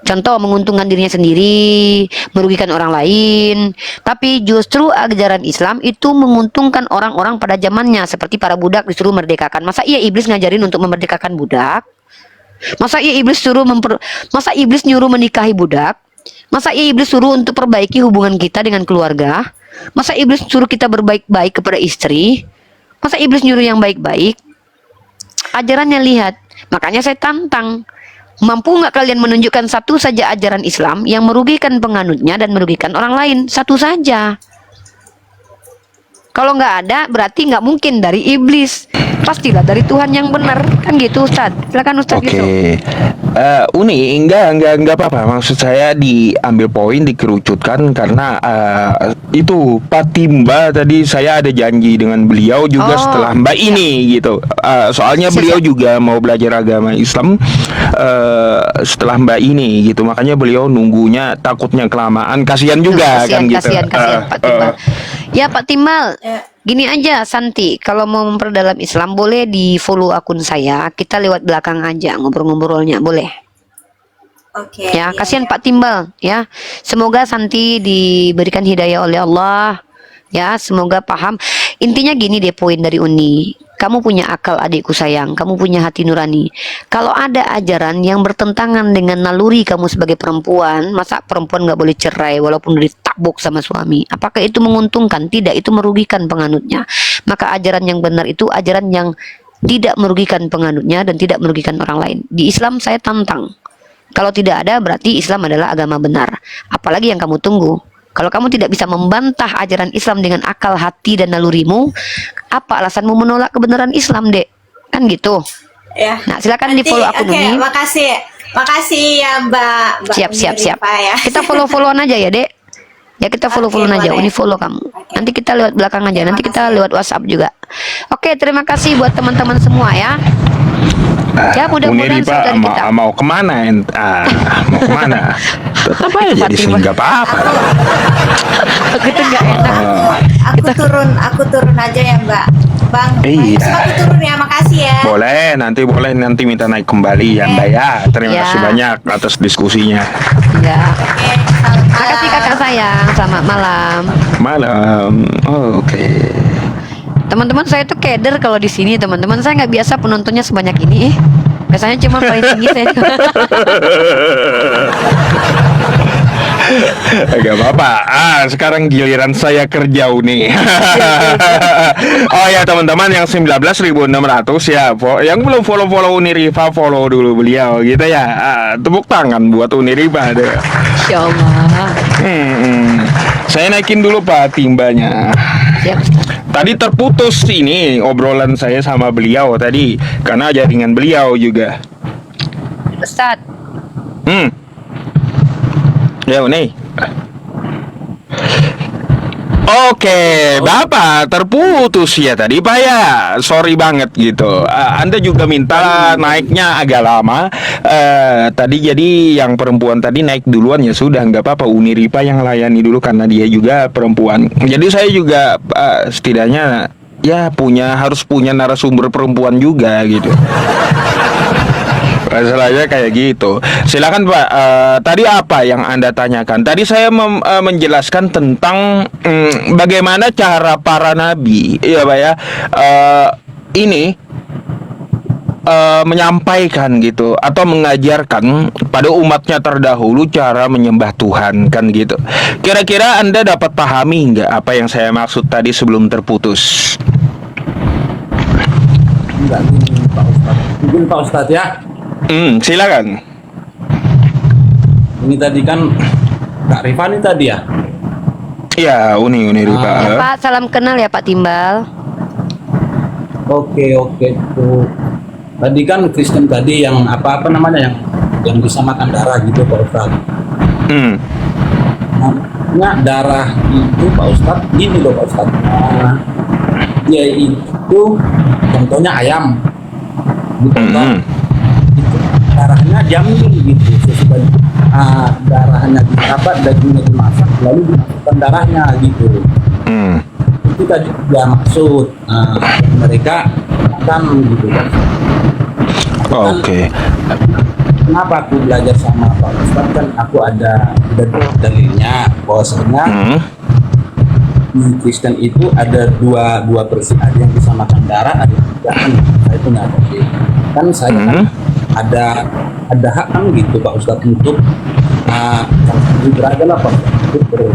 Contoh, menguntungkan dirinya sendiri, merugikan orang lain. Tapi justru ajaran Islam itu menguntungkan orang-orang pada zamannya, seperti para budak disuruh merdekakan. Masa iya iblis ngajarin untuk memerdekakan budak? Masa iya iblis nyuruh menikahi budak? Masa iya iblis suruh untuk perbaiki hubungan kita dengan keluarga? Masa iblis suruh kita berbaik-baik kepada istri? Masa iblis nyuruh yang baik-baik? Ajarannya lihat. Makanya saya tantang. Mampu nggak kalian menunjukkan satu saja ajaran Islam yang merugikan penganutnya dan merugikan orang lain? Satu saja. Kalau nggak ada, berarti nggak mungkin dari iblis. Pastilah dari Tuhan yang benar. Kan gitu, Ustaz. Silakan Ustaz. Oke. Gitu. Uni, enggak apa-apa. Maksud saya diambil poin, dikerucutkan karena itu Pak Timba tadi saya ada janji dengan beliau juga setelah Mbak ini gitu. Soalnya beliau juga mau belajar agama Islam setelah Mbak ini gitu. Makanya beliau nunggunya takutnya kelamaan. Kasihan juga kan gitu. Kasihan Pak Timbal. Ya Pak Timbal. Gini aja Santi, kalau mau memperdalam Islam boleh di follow akun saya. Kita lewat belakang aja ngobrol-ngobrolnya, boleh. Oke. Ya, kasihan Pak Timbal ya. Semoga Santi diberikan hidayah oleh Allah. Ya, semoga paham. Intinya gini deh poin dari Uni. Kamu punya akal adikku sayang, kamu punya hati nurani. Kalau ada ajaran yang bertentangan dengan naluri kamu sebagai perempuan, masa perempuan nggak boleh cerai walaupun ditabok sama suami? Apakah itu menguntungkan? Tidak, itu merugikan penganutnya. Maka ajaran yang benar itu ajaran yang tidak merugikan penganutnya dan tidak merugikan orang lain. Di Islam saya tantang. Kalau tidak ada berarti Islam adalah agama benar. Apalagi yang kamu tunggu? Kalau kamu tidak bisa membantah ajaran Islam dengan akal, hati, dan nalurimu, apa alasanmu menolak kebenaran Islam, Dek? Kan gitu. Ya. Nah, silakan di follow akun Uni. Makasih ya Mbak. Siap. Ya. Kita follow-followan aja ya, Dek. Ya kita follow-followan aja. Uni follow kamu. Nanti kita lewat belakang aja. Nanti kita lewat WhatsApp juga. Oke, terima kasih buat teman-teman semua ya. Ya mudah-mudahan saudari kita mau kemana? Mau kemana? Tetap aja di sini nggak apa-apa. Gitu nggak enak. Aku turun aja ya Mbak. Bang, Iya. aku turun ya, makasih ya. Boleh, nanti minta naik kembali ya Mbak ya. Terima kasih banyak atas diskusinya. Ya. Oke, selamat malam. Makasih kakak sayang. Selamat malam. Malam. Oke. Teman-teman saya tuh keder kalau di sini teman-teman. Saya nggak biasa penontonnya sebanyak ini. Biasanya cuma paling tinggi saya. Gak apa-apa. Sekarang giliran saya kerja nih. Oh ya teman-teman yang 19.600 ya, yang belum follow Uniriva follow dulu beliau gitu ya. Tepuk tangan buat Uniriva deh. Insya Allah. Saya naikin dulu Pak timbanya. Siap. Tadi terputus ini obrolan saya sama beliau tadi karena jaringan beliau juga. Ustaz. Ya nih. Oke, Bapak terputus ya tadi Pak ya. Sorry banget gitu. Anda juga minta naiknya agak lama. Tadi jadi yang perempuan tadi naik duluan ya sudah nggak apa-apa. Uniripa yang layani dulu karena dia juga perempuan. Jadi saya juga setidaknya ya harus punya narasumber perempuan juga gitu. Masalahnya kayak gitu. Silakan Pak. Tadi apa yang Anda tanyakan? Tadi saya menjelaskan tentang bagaimana cara para nabi, ya Pak ya. Ini menyampaikan gitu atau mengajarkan pada umatnya terdahulu cara menyembah Tuhan kan gitu. Kira-kira Anda dapat pahami nggak apa yang saya maksud tadi sebelum terputus? Enggak, gini Pak Ustadz. Mungkin Pak Ustadz ya. Silakan. Ini tadi kan Kak Rifani tadi ya. Ya, Uni Rifa. Ya, Pak, salam kenal ya Pak Timbal. Oke tuh. Tadi kan Kristen tadi yang apa namanya yang bisa makan darah gitu Pak Ustadz. Nah, darah itu Pak Ustadz gini loh Pak Ustadz. Dia itu contohnya ayam. Gitu, Pak. Itu darahnya diambil gitu sesuai darahnya disabat, dagingnya dimasak lalu dimasukkan darahnya gitu. Itu tadi dia maksud mereka makan gitu kan. Oke. Kenapa aku belajar sama Pak Ustadz kan aku ada dalilnya bahwasanya di Kristen itu ada dua versi, ada yang bisa makan darah, ada yang tidak kan. Saya punya dalil. Kan saya kan ada hak kan gitu Pak Ustadz untuk beragama Pak Ustadz, untuk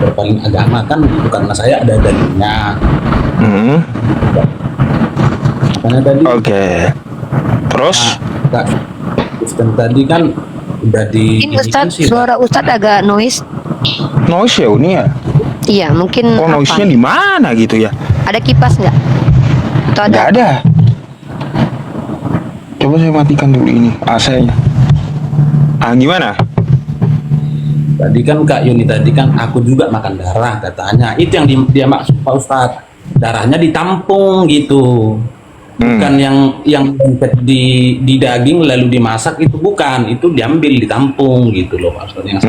berpaling agama kan gitu, karena saya ada dalilnya. Karena tadi Terus Kak Kristen tadi kan udah Ini Ustadz, suara Ustadz agak noise. noise ya Uni ya? Iya, mungkin Oh, noise-nya di mana gitu ya? ada kipas nggak? Atau Nggak ada. Coba saya matikan dulu ini AC-nya. Gimana? Tadi kan Kak Yuni tadi kan aku juga makan darah katanya. Itu yang dia maksud Pak Ustadz. Darahnya ditampung gitu. Bukan yang di daging lalu dimasak, itu bukan. Itu diambil ditampung gitu loh Pak Ustadz. Yang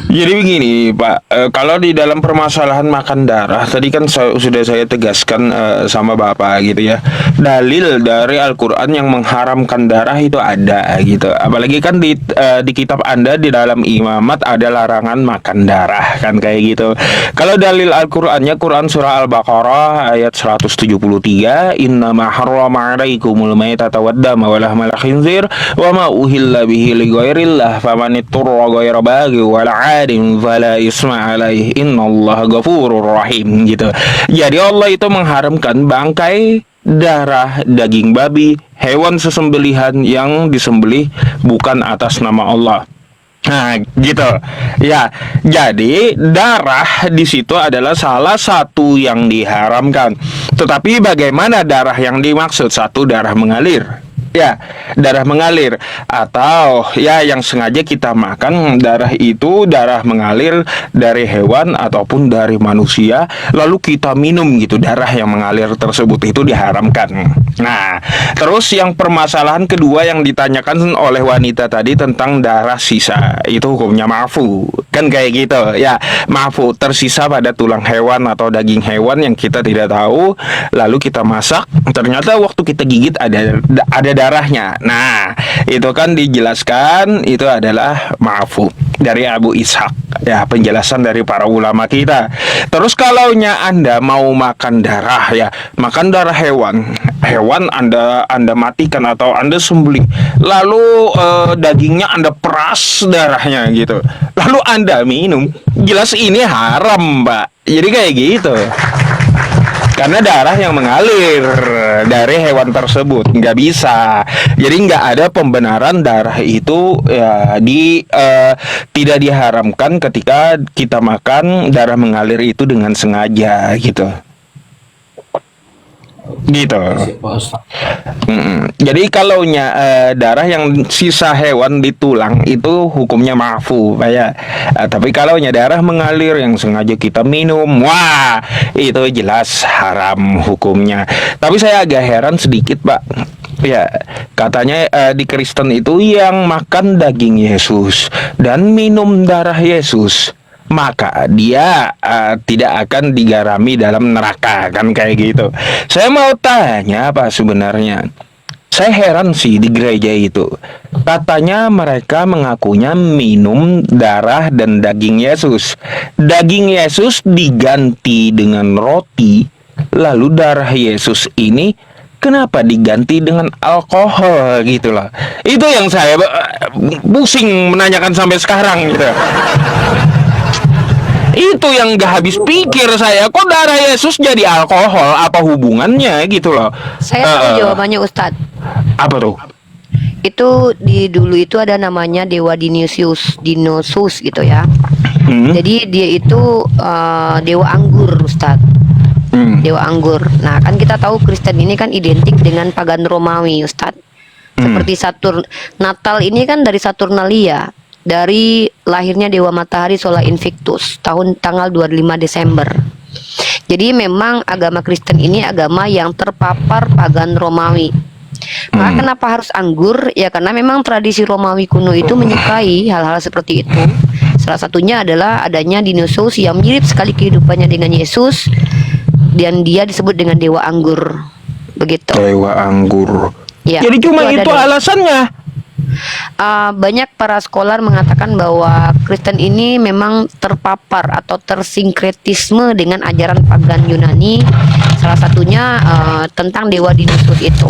Jadi begini Pak, kalau di dalam permasalahan makan darah tadi kan sudah saya tegaskan sama Bapak gitu ya. Dalil dari Al-Quran yang mengharamkan darah itu ada gitu. Apalagi kan di kitab Anda di dalam imamat ada larangan makan darah kan kayak gitu. Kalau dalil Al-Qurannya Quran surah Al-Baqarah ayat 173, innama harrama alaikumul maitata waddama wa lahmal khinzir wa ma uhilla bihi li ghairillah faman ittara ghaira baghi wala 'adin fala isma alaih innallaha ghafurur rahim gitu. Jadi Allah itu mengharamkan bangkai, darah, daging babi, hewan sesembelihan yang disembelih bukan atas nama Allah. Nah, gitu. Ya, jadi darah di situ adalah salah satu yang diharamkan. Tetapi bagaimana darah yang dimaksud? Satu, darah mengalir. Ya, darah mengalir atau ya yang sengaja kita makan darah itu darah mengalir dari hewan ataupun dari manusia lalu kita minum gitu, darah yang mengalir tersebut itu diharamkan. Nah, terus yang permasalahan kedua yang ditanyakan oleh wanita tadi tentang darah sisa, itu hukumnya ma'fu. Kan kayak gitu ya, ma'fu, tersisa pada tulang hewan atau daging hewan yang kita tidak tahu, lalu kita masak, ternyata waktu kita gigit ada darahnya. Nah, itu kan dijelaskan itu adalah ma'fu dari Abu Ishaq. Ya, penjelasan dari para ulama kita. Terus kalaunya Anda mau makan darah ya, makan darah hewan Anda matikan atau Anda sembelih, lalu dagingnya Anda peras darahnya gitu, lalu Anda minum, jelas ini haram, Mbak. Jadi kayak gitu. Karena darah yang mengalir dari hewan tersebut nggak bisa. Jadi nggak ada pembenaran darah itu ya, tidak diharamkan ketika kita makan darah mengalir itu dengan sengaja gitu. Gitu. Jadi kalaunya darah yang sisa hewan di tulang itu hukumnya ma'fu ya. Tapi kalaunya darah mengalir yang sengaja kita minum, wah itu jelas haram hukumnya. Tapi saya agak heran sedikit Pak. Ya, katanya di Kristen itu yang makan daging Yesus dan minum darah Yesus, maka dia tidak akan digarami dalam neraka, kan kayak gitu. Saya mau tanya Pak, sebenarnya saya heran sih di gereja itu. Katanya mereka mengakunya minum darah dan daging Yesus. Daging Yesus diganti dengan roti, lalu darah Yesus ini kenapa diganti dengan alkohol gitu loh. Itu yang saya pusing menanyakan sampai sekarang gitu. Itu yang gak habis pikir saya. Kok darah Yesus jadi alkohol? Apa hubungannya gitu loh? Saya tahu jawabannya Ustadz. Apa tuh? Itu dulu itu ada namanya Dewa Dionysus gitu ya. Jadi dia itu dewa anggur, Ustadz. Dewa anggur. Nah, kan kita tahu Kristen ini kan identik dengan pagan Romawi, Ustadz. Seperti Natal ini kan dari Saturnalia, dari lahirnya dewa matahari Sola Invictus tanggal 25 Desember. Jadi memang agama Kristen ini agama yang terpapar pagan Romawi. Maka kenapa harus anggur? Ya karena memang tradisi Romawi kuno itu menyukai hal-hal seperti itu. Salah satunya adalah adanya Dionysus yang mirip sekali kehidupannya dengan Yesus, dan dia disebut dengan dewa anggur. Begitu. Dewa anggur. Ya, jadi cuma itu alasannya. Banyak para scholar mengatakan bahwa Kristen ini memang terpapar atau tersinkretisme dengan ajaran pagan Yunani. Salah satunya tentang dewa Dionysus itu,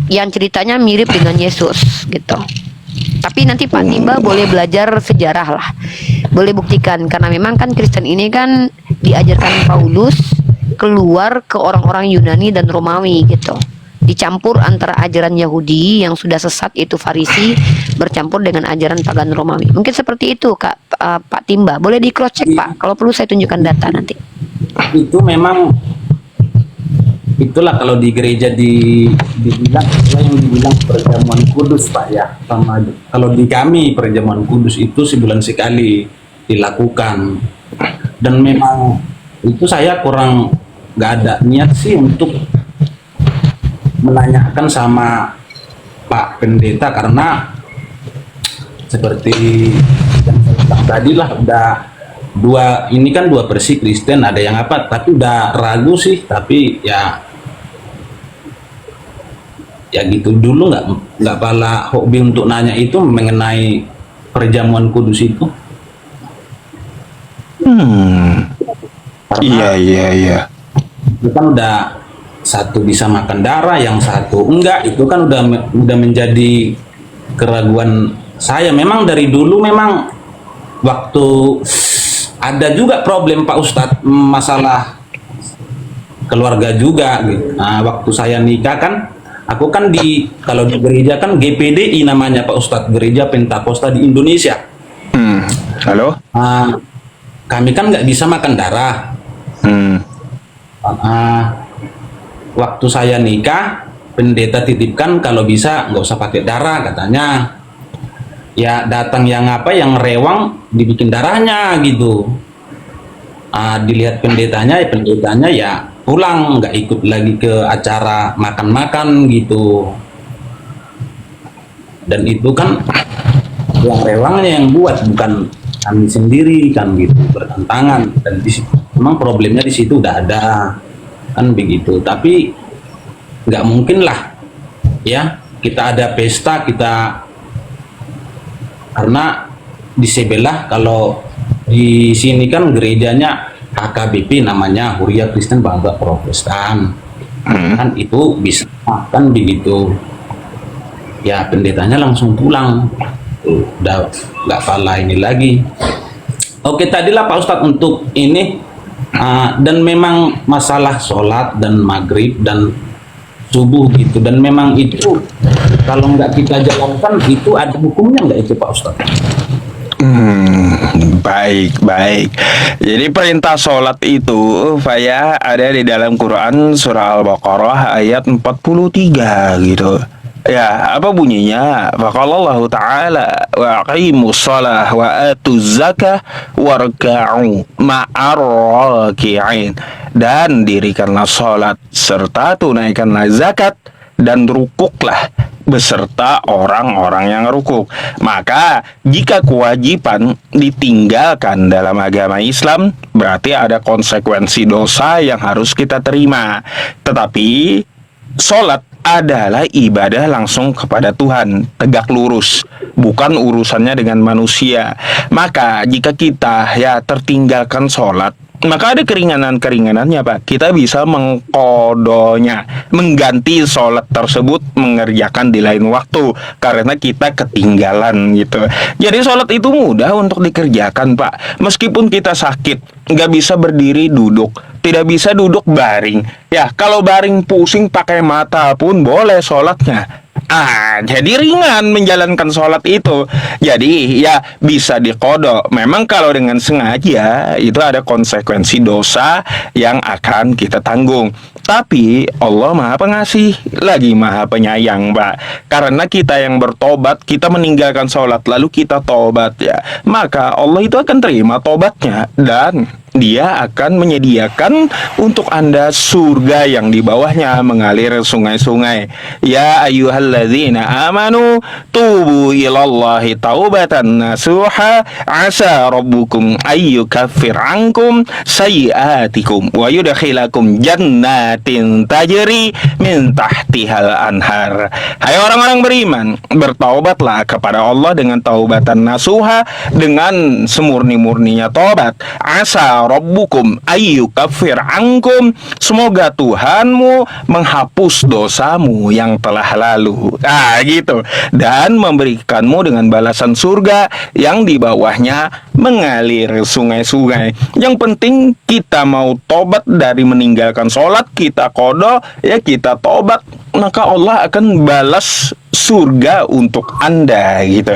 yang ceritanya mirip dengan Yesus gitu. Tapi nanti Pak Timba boleh belajar sejarah lah, boleh buktikan, karena memang kan Kristen ini kan diajarkan Paulus keluar ke orang-orang Yunani dan Romawi gitu. Dicampur antara ajaran Yahudi yang sudah sesat itu Farisi bercampur dengan ajaran pagan Romawi. Mungkin seperti itu Pak Timba. Boleh di cross check Pak. Kalau perlu saya tunjukkan data nanti. Itu memang itulah kalau di gereja dibilang yang dibilang perjamuan kudus Pak ya. Kalau di kami perjamuan kudus itu sebulan sekali dilakukan. Dan memang itu saya kurang nggak ada niat sih untuk menanyakan sama Pak Pendeta, karena seperti yang saya bilang tadi lah, udah ini kan dua versi Kristen, ada yang apa, tapi udah ragu sih. Tapi ya gitu dulu, nggak pala hobi untuk nanya itu mengenai perjamuan kudus itu. Iya. Itu kan udah satu bisa makan darah, yang satu enggak. Itu kan udah menjadi keraguan saya. Memang dari dulu memang waktu ada juga problem Pak Ustadz, masalah keluarga juga gitu. Nah, waktu saya nikah kan, aku kan kalau di gereja kan GPDI namanya Pak Ustadz, Gereja Pentakosta di Indonesia. Halo? Kami kan nggak bisa makan darah. Waktu saya nikah, pendeta titipkan kalau bisa nggak usah pakai darah katanya. Ya datang yang rewang dibikin darahnya gitu. Dilihat pendetanya ya pulang, nggak ikut lagi ke acara makan-makan gitu. Dan itu kan yang rewangnya yang buat, bukan kami sendiri kan gitu, bertentangan. Dan di situ memang problemnya di situ udah ada kan begitu. Tapi nggak mungkin lah ya kita ada pesta karena di sebelah, kalau di sini kan gerejanya HKBP namanya, Huria Kristen Bangsa Protestan. Kan itu bisa kan begitu ya, pendetanya langsung pulang. Udah nggak pala ini lagi. Oke, tadilah Pak Ustadz untuk ini. Dan memang masalah sholat dan maghrib dan subuh gitu, dan memang itu kalau nggak kita jalankan itu ada hukumnya nggak itu Pak Ustadz? Baik. Jadi perintah sholat itu Faya ada di dalam Quran surah Al-Baqarah ayat 43 gitu. Ya, apa bunyinya? Faqalallahu ta'ala wa aqimus shalah wa atuz zakah warka'u ma'ar raki'in. Dan dirikanlah sholat serta tunaikanlah zakat dan rukuklah beserta orang-orang yang rukuk. Maka jika kewajiban ditinggalkan dalam agama Islam, berarti ada konsekuensi dosa yang harus kita terima. Tetapi sholat adalah ibadah langsung kepada Tuhan, tegak lurus, bukan urusannya dengan manusia. Maka jika kita tertinggalkan sholat, maka ada keringanan-keringanannya Pak. Kita bisa mengkodonya, mengganti sholat tersebut, mengerjakan di lain waktu karena kita ketinggalan gitu. Jadi sholat itu mudah untuk dikerjakan Pak. Meskipun kita sakit, nggak bisa berdiri duduk, tidak bisa duduk baring. Ya kalau baring pusing pakai mata pun boleh sholatnya. Jadi ringan menjalankan sholat itu. Jadi ya bisa dikodok. Memang kalau dengan sengaja itu ada konsekuensi dosa yang akan kita tanggung. Tapi Allah Maha Pengasih lagi Maha Penyayang, Pak. Karena kita yang bertobat, kita meninggalkan sholat lalu kita tobat ya, maka Allah itu akan terima tobatnya dan Dia akan menyediakan untuk Anda surga yang di bawahnya mengalir sungai-sungai. Ya ayyuhalladzina amanu tubu ilallahi taubatan nasuha asa rabbukum ayyukaffir ankum sayiatikum wa yudkhilakum jannatin tajri min tahtihal anhar. Hai orang-orang beriman, bertaubatlah kepada Allah dengan taubatan nasuha, dengan semurni-murninya taubat. Asa rabbukum ayyukaffir ankum, semoga Tuhanmu menghapus dosamu yang telah lalu. Gitu. Dan memberikanmu dengan balasan surga yang di bawahnya mengalir sungai-sungai. Yang penting kita mau tobat dari meninggalkan sholat, kita qada, ya kita tobat, maka Allah akan balas surga untuk Anda gitu.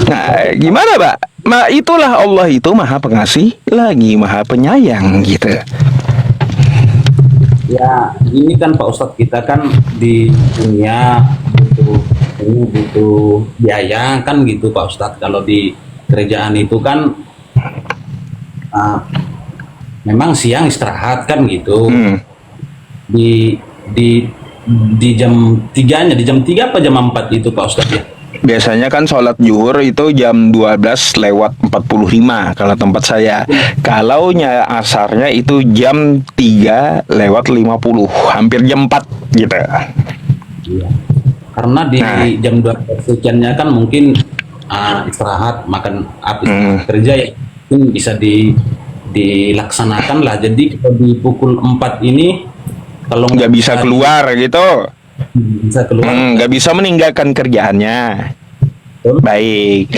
Nah, gimana Pak? Nah, itulah Allah itu Maha Pengasih lagi Maha Penyayang gitu. Ya, ini kan Pak Ustadz, kita kan di dunia butuh biaya kan gitu Pak Ustadz. Kalau di kerjaan itu kan memang siang istirahat kan gitu. Di jam 3-nya, di jam 3 apa jam 4 itu Pak Ustadz ya? Biasanya kan sholat zuhur itu jam 12:45 kalau tempat saya. Kalau asarnya itu jam 3:50, hampir jam 4 gitu. Iya. Karena di jam 12 sekiannya kan mungkin istirahat, makan habis kerja ya, mungkin bisa dilaksanakan lah. Jadi kalau di pukul 4 ini kalau nggak bisa keluar gitu, bisa keluar, nggak bisa meninggalkan kerjaannya. Betul. Baik,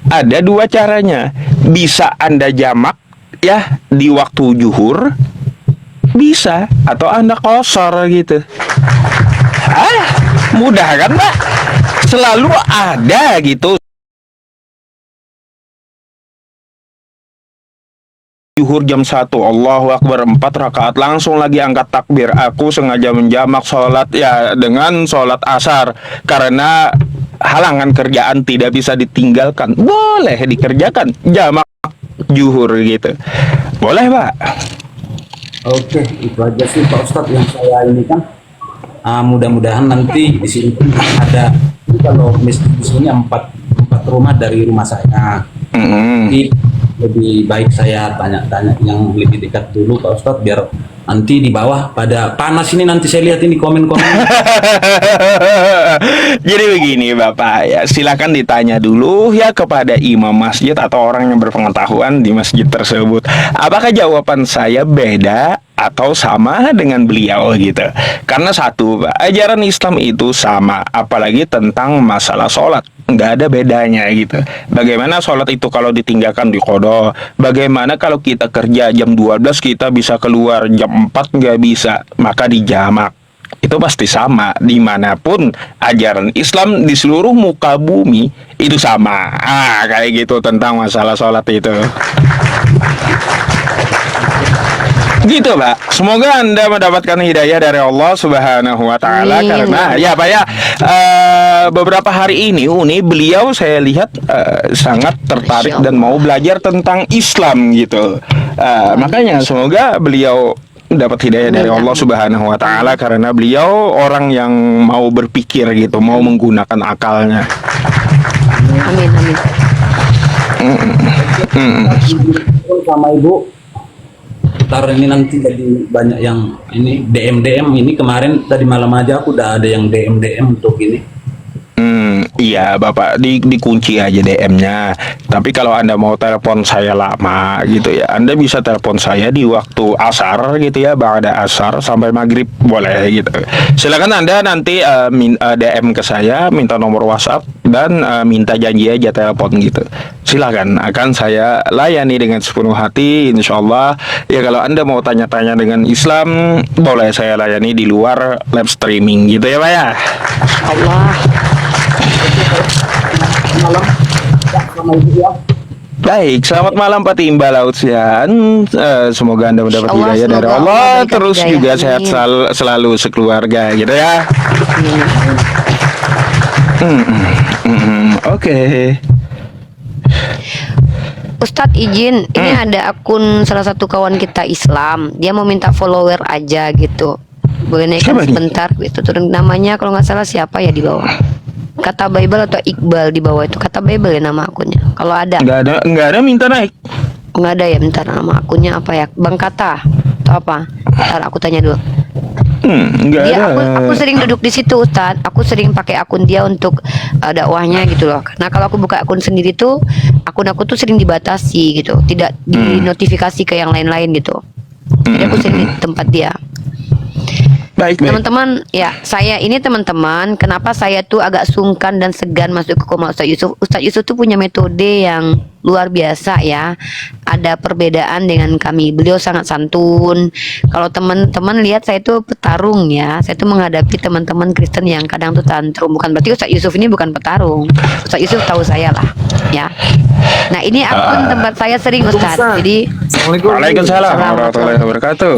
ada dua caranya. Bisa Anda jamak ya di waktu zuhur, bisa, atau Anda qashar gitu. Mudah kan Pak? Selalu ada gitu. Zuhur jam 1, Allahu Akbar, 4 rakaat, langsung lagi angkat takbir. Aku sengaja menjamak sholat ya dengan sholat asar karena halangan kerjaan tidak bisa ditinggalkan. Boleh dikerjakan jamak zuhur gitu. Boleh Pak. Oke, itu aja sih Pak Ustadz yang saya ini kan. Mudah-mudahan nanti di sini pun ada, kalau masjid di sini empat rumah dari rumah saya. Jadi lebih baik saya tanya-tanya yang lebih dekat dulu Pak Ustadz, biar nanti di bawah pada panas ini nanti saya lihat ini komen-komen. Jadi begini Bapak ya, silakan ditanya dulu ya kepada imam masjid atau orang yang berpengetahuan di masjid tersebut. Apakah jawaban saya beda atau sama dengan beliau gitu? Karena satu Pak, ajaran Islam itu sama, apalagi tentang masalah sholat, nggak ada bedanya gitu. Bagaimana sholat itu kalau ditinggalkan di qada? Bagaimana kalau kita kerja jam 12 kita bisa keluar jam 4 nggak bisa, maka dijamak. Itu pasti sama dimanapun ajaran Islam di seluruh muka bumi itu sama. Kayak gitu tentang masalah sholat itu. Gitu Pak, semoga Anda mendapatkan hidayah dari Allah Subhanahu wa Ta'ala. Karena ya Pak ya, beberapa hari ini beliau saya lihat sangat tertarik dan mau belajar tentang Islam gitu. Makanya semoga beliau dapat hidayah dari Allah Subhanahu wa Ta'ala, karena beliau orang yang mau berpikir gitu, mau menggunakan akalnya. Amin. Sama Ibu, ntar ini nanti jadi banyak yang ini DM ini kemarin tadi malam aja aku udah ada yang DM untuk ini. Iya, Bapak dikunci aja DM-nya. Tapi kalau Anda mau telepon saya lama gitu ya, Anda bisa telepon saya di waktu asar gitu ya, ba'da asar sampai maghrib boleh gitu. Silakan Anda nanti DM ke saya, minta nomor WhatsApp dan minta janji aja telepon gitu. Silakan, akan saya layani dengan sepenuh hati, insya Allah. Ya kalau Anda mau tanya-tanya dengan Islam, boleh saya layani di luar live streaming gitu ya, Pak ya. Allah. Malam. Ya, sama ibu ya. Baik, selamat malam Pak Timba Lautsian. Semoga Anda mendapat Insya Allah, hidayah dari semoga Allah, Allah berikan terus hidayah. juga sehat Amin. selalu sekeluarga gitu ya. Oke. Ustadz izin, ini ada akun salah satu kawan kita Islam, dia mau minta follower aja gitu. Boleh naikkan Siapa nih? sebentar gitu. Turun namanya kalau nggak salah siapa ya di bawah. Kata Bible atau Iqbal di bawah itu. Kata Bible ya nama akunnya. Kalau ada, Nggak ada minta naik. nggak ada ya. Bentar, nama akunnya apa ya? Bang Kata atau apa? Bentar aku tanya dulu. Nggak Dia ada. aku sering duduk di situ Ustadz. Aku sering pakai akun dia untuk dakwahnya gitu loh. Nah kalau aku buka akun sendiri tuh, akun aku tuh sering dibatasi gitu, tidak dinotifikasi ke yang lain-lain gitu. Jadi aku sering di tempat dia. Baik, baik. Teman-teman, ya saya ini teman-teman, kenapa saya tuh agak sungkan dan segan masuk ke koma Ustadz Yusuf. Ustadz Yusuf tuh punya metode yang luar biasa ya. Ada perbedaan dengan kami. Beliau sangat santun. Kalau teman-teman lihat saya tuh petarung ya. Saya tuh menghadapi teman-teman Kristen yang kadang tuh tantrum. Bukan berarti Ustadz Yusuf ini bukan petarung. Ustadz Yusuf tahu saya lah, ya. Nah ini akun tempat saya sering Ustadz. Jadi Assalamualaikum. Waalaikumsalam warahmatullahi wabarakatuh.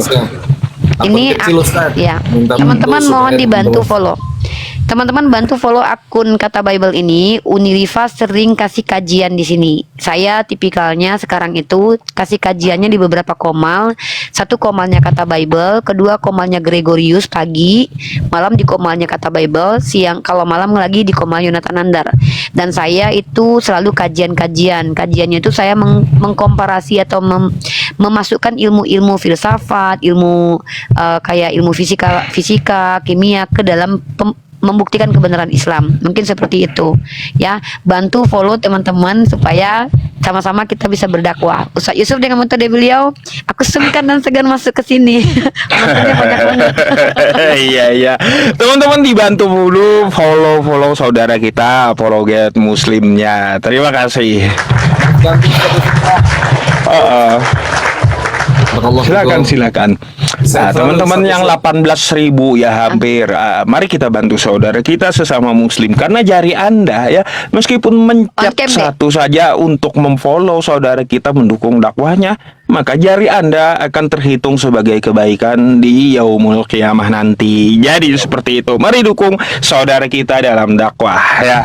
ini kecil, Ustaz. ya Minta teman-teman bantu mohon supaya dibantu dibawa. follow. Teman-teman bantu follow akun Kata Bible ini. Uniriva sering kasih kajian di sini. Saya tipikalnya sekarang itu kasih kajiannya di beberapa komal. Satu komalnya Kata Bible, kedua komalnya Gregorius pagi, malam di komalnya Kata Bible, siang kalau malam lagi di komal Yonatan Nandar. Dan saya itu selalu kajian-kajian. Kajiannya itu saya mengkomparasi atau memasukkan ilmu-ilmu filsafat, ilmu kayak ilmu fisika, kimia ke dalam membuktikan kebenaran Islam. Mungkin seperti itu ya. Bantu follow teman-teman supaya sama-sama kita bisa berdakwah. Ustadz Yusuf dengan metode beliau, aku sungkan dan segan masuk ke sini. Maksudnya banyak banget. Iya, iya. Teman-teman dibantu dulu follow saudara kita apologet muslimnya. Terima kasih. Silakan. Nah, teman-teman yang 18.000 ya hampir. Mari kita bantu saudara kita sesama muslim karena jari Anda ya meskipun mencet On cam, Dek. satu saja untuk memfollow saudara kita mendukung dakwahnya, maka jari Anda akan terhitung sebagai kebaikan di yaumul qiyamah nanti. Jadi seperti itu. Mari dukung saudara kita dalam dakwah ya.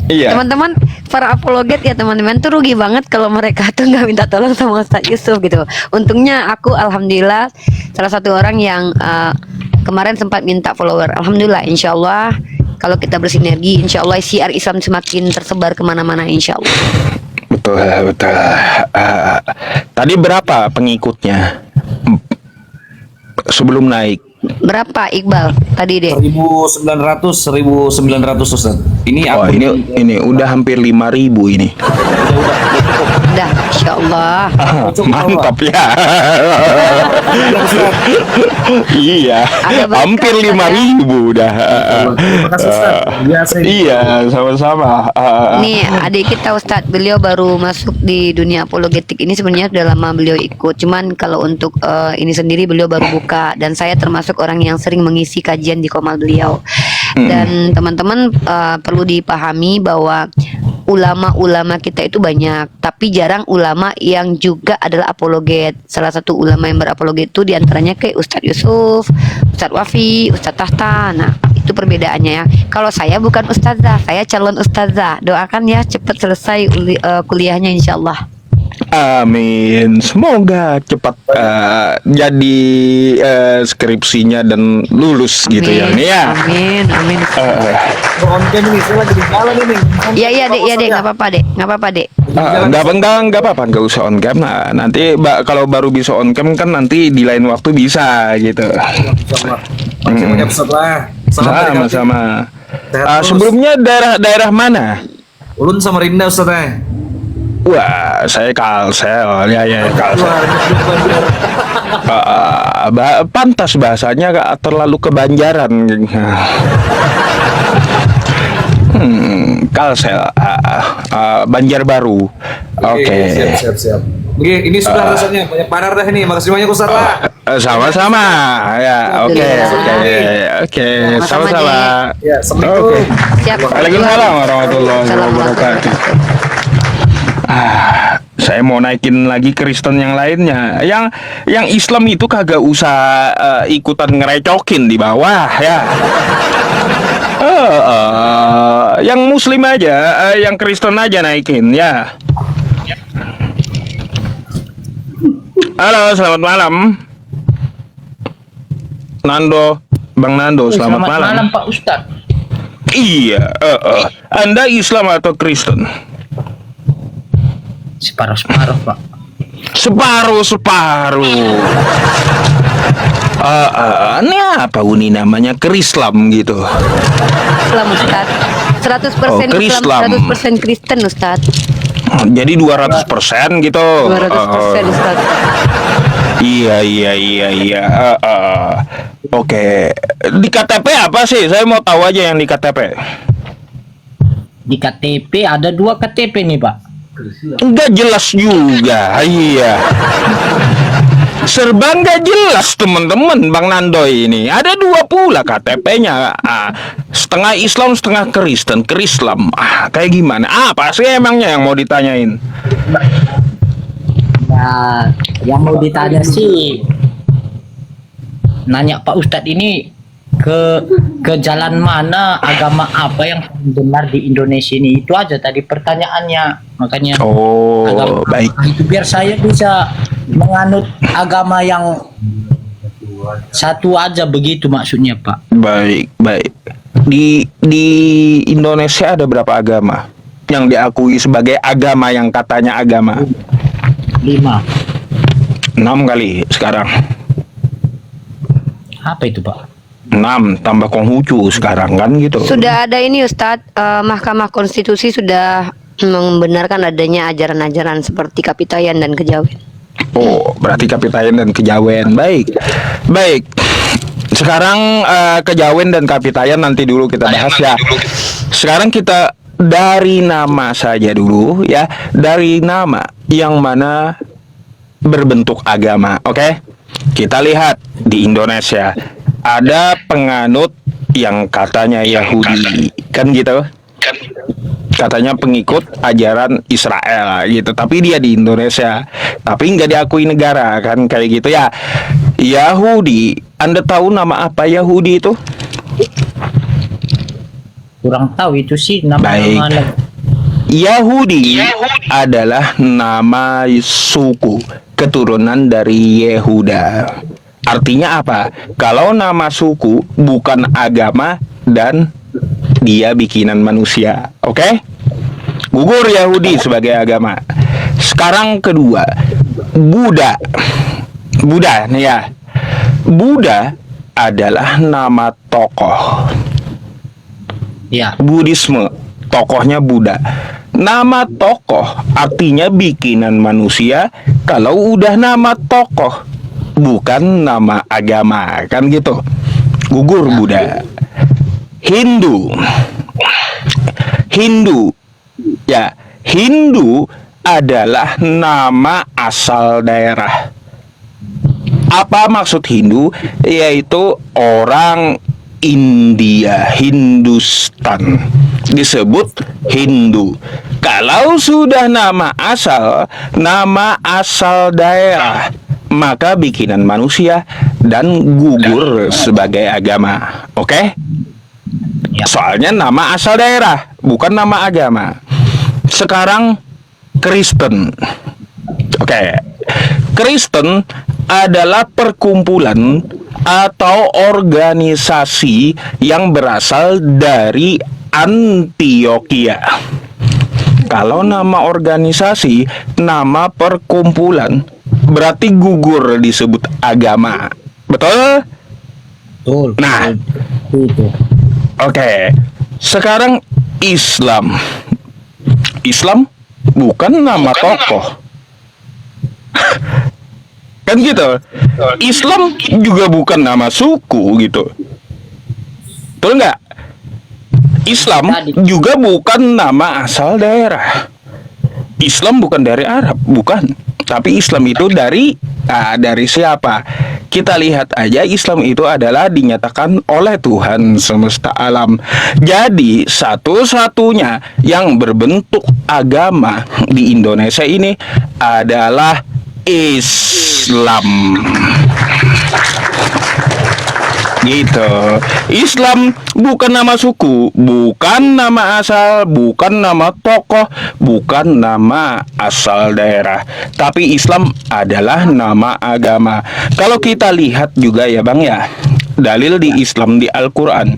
Iya. Teman-teman para apologet ya teman-teman tuh rugi banget kalau mereka tuh nggak minta tolong sama Ustadz Yusuf gitu. Untungnya aku alhamdulillah salah satu orang yang kemarin sempat minta follower. Alhamdulillah, insya Allah kalau kita bersinergi, insya Allah siar Islam semakin tersebar kemana-mana, insya Allah. Betul. Tadi berapa pengikutnya sebelum naik? Berapa Iqbal tadi deh? 1900 Ustaz. Ini Oh, akun ini udah hampir 5.000 ini. Udah, insya Allah. Mantap ya. Iya, Ada berkah, hampir Ustaz, ya. 5.000 udah. Terima kasih, Ustaz. Biasa ini. Iya, sama-sama. Nih adik kita Ustadz, beliau baru masuk di dunia apologetik ini sebenarnya sudah lama beliau ikut. Cuman kalau untuk ini sendiri beliau baru buka dan saya termasuk orang yang sering mengisi kajian di komal beliau. Dan teman-teman perlu dipahami bahwa ulama-ulama kita itu banyak, tapi jarang ulama yang juga adalah apologet. Salah satu ulama yang berapologet itu diantaranya kayak Ustadz Yusuf, Ustadz Wafi, Ustadz Tahta. Nah, itu perbedaannya ya. Kalau saya bukan ustazah, saya calon ustazah. Doakan ya cepat selesai kuliahnya insya Allah. Amin. Semoga cepat jadi skripsinya dan lulus gitu ya. Nih ya. Amin, amin. On cam ini saya lagi di jalan ini. Iya dek, nggak apa-apa dek. Nggak apa-apa, nggak usah on cam. Nah, nanti kalau baru bisa on cam kan nanti di lain waktu bisa gitu. Insyaallah. Makasih banyak Ustaz lah. Salam dari kami. Sama-sama. Sehat terus. Sebelumnya daerah mana? Ulun Samarinda Ustaz. Wah, saya Kalsel. Ya, Kalsel. Pantas bahasanya gak terlalu kebanjaran. Kalsel, Banjarbaru. Oke. Siap. Oke, ini sudah rasanya banyak panar dah ini. Makasih banyak Ustaz lah. Sama-sama. Ya, oke. Sama-sama, Sama-sama. Ya, Assalamualaikum. Oke. Siap. Waalaikumsalam warahmatullahi wabarakatuh. Saya mau naikin lagi Kristen yang lainnya. Yang Islam itu kagak usah ikutan ngerecokin di bawah ya. Yang Muslim aja, yang Kristen aja naikin ya. Halo, selamat malam. Bang Nando, selamat malam. Pak Ustadz. Iya, Anda Islam atau Kristen? Separuh-separuh Pak. Separuh. Ini apa Uni namanya Krislam gitu? Islam Ustaz. 100% Oh, Islam, Krislam. 100% Kristen Ustaz. Jadi 200% gitu. 200% Ustaz. Iya. Oke. Di KTP apa sih? Saya mau tahu aja yang di KTP. Di KTP ada 2 KTP nih Pak. Enggak jelas juga. Iya. Serba nggak jelas teman-teman Bang Nandoy ini. Ada 2 pula KTP-nya. Setengah Islam, setengah Kristen. Krislam. Kayak gimana? Apa sih emangnya yang mau ditanyain? Nah, yang mau ditanya sih, nanya Pak Ustadz ini ke jalan mana, agama apa yang benar di Indonesia ini, itu aja tadi pertanyaannya. Makanya Oh, baik. itu biar saya bisa menganut agama yang satu aja, begitu maksudnya Pak. Baik. Di Indonesia ada berapa agama yang diakui sebagai agama yang katanya agama? 5. 6 kali sekarang. Apa itu Pak? 6 tambah Konghucu sekarang kan gitu. Sudah ada ini Ustadz, Mahkamah Konstitusi sudah membenarkan adanya ajaran-ajaran seperti kapitayan dan kejawen. Oh, berarti kapitayan dan kejawen. Baik. Sekarang kejawen dan kapitayan nanti dulu kita bahas ya. Sekarang kita dari nama saja dulu ya. Dari nama yang mana berbentuk agama, oke? Kita lihat di Indonesia ada penganut yang katanya Yahudi, kan gitu? Katanya pengikut ajaran Israel gitu, tapi dia di Indonesia, tapi nggak diakui negara kan kayak gitu ya. Yahudi, Anda tahu nama apa Yahudi itu? Kurang tahu itu sih nama. Baik. Yahudi adalah nama suku keturunan dari Yehuda. Artinya apa? Kalau nama suku bukan agama dan dia bikinan manusia. Oke? Gugur Yahudi sebagai agama. Sekarang kedua, Buddha. Buddha nih ya. Buddha adalah nama tokoh. Ya. Buddhisme, tokohnya Buddha. Nama tokoh artinya bikinan manusia. Kalau udah nama tokoh, bukan nama agama, kan gitu. Gugur Buddha. Hindu, ya, Hindu adalah nama asal daerah. Apa maksud Hindu? Yaitu orang India, Hindustan, disebut Hindu. Kalau sudah nama asal daerah, maka bikinan manusia dan gugur sebagai agama. Oke? Soalnya nama asal daerah, bukan nama agama. Sekarang Kristen. Oke. Kristen adalah perkumpulan atau organisasi yang berasal dari Antioquia. Kalau nama organisasi, nama perkumpulan, berarti gugur disebut agama. Betul? Betul. Nah. Itu. Oke, sekarang Islam. Islam bukan nama tokoh. Kan gitu. Islam juga bukan nama suku gitu. Betul nggak? Islam juga bukan nama asal daerah. Islam bukan dari Arab, bukan. Tapi Islam itu dari siapa? Kita lihat aja, Islam itu adalah dinyatakan oleh Tuhan semesta alam. Jadi satu-satunya yang berbentuk agama di Indonesia ini adalah Islam. Gitu. Islam bukan nama suku, bukan nama asal, bukan nama tokoh, bukan nama asal daerah. Tapi Islam adalah nama agama. Kalau kita lihat juga ya Bang ya, dalil di Islam di Al-Quran.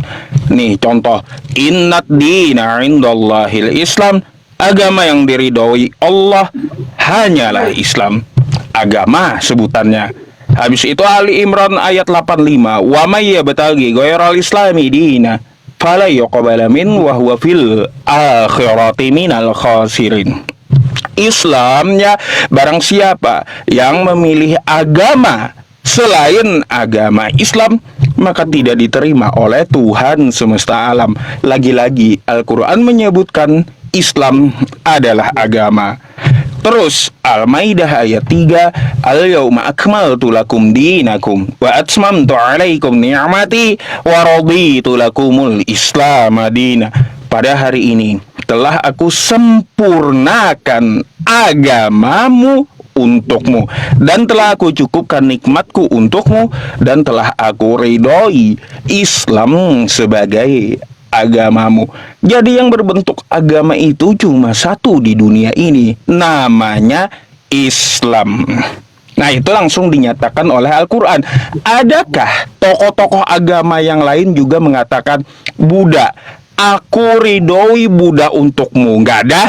Nih contoh, innad dina indallahil Islam. Agama yang diridhoi Allah hanyalah Islam. Agama sebutannya. Habis itu Ali Imran ayat 85, wa may yabtaghi ghairal islami dina fala yuqbala min wa huwa fil akhirati minal khasirin. Islamnya barang siapa yang memilih agama selain agama Islam, maka tidak diterima oleh Tuhan semesta alam. Lagi-lagi Al-Quran menyebutkan Islam adalah agama. Terus Al-Maidah ayat 3, Al-yawma akmaltu lakum dinakum wa atmamtu alaikum ni'mati wa raditu lakumul Islam madina. Pada hari ini telah aku sempurnakan agamamu untukmu, dan telah aku cukupkan nikmatku untukmu, dan telah aku ridhoi Islam sebagai agamamu. Jadi yang berbentuk agama itu cuma satu di dunia ini, namanya Islam. Nah, itu langsung dinyatakan oleh Al-Quran. Adakah tokoh-tokoh agama yang lain juga mengatakan, Buddha, aku ridhoi Buddha untukmu? Nggak ada.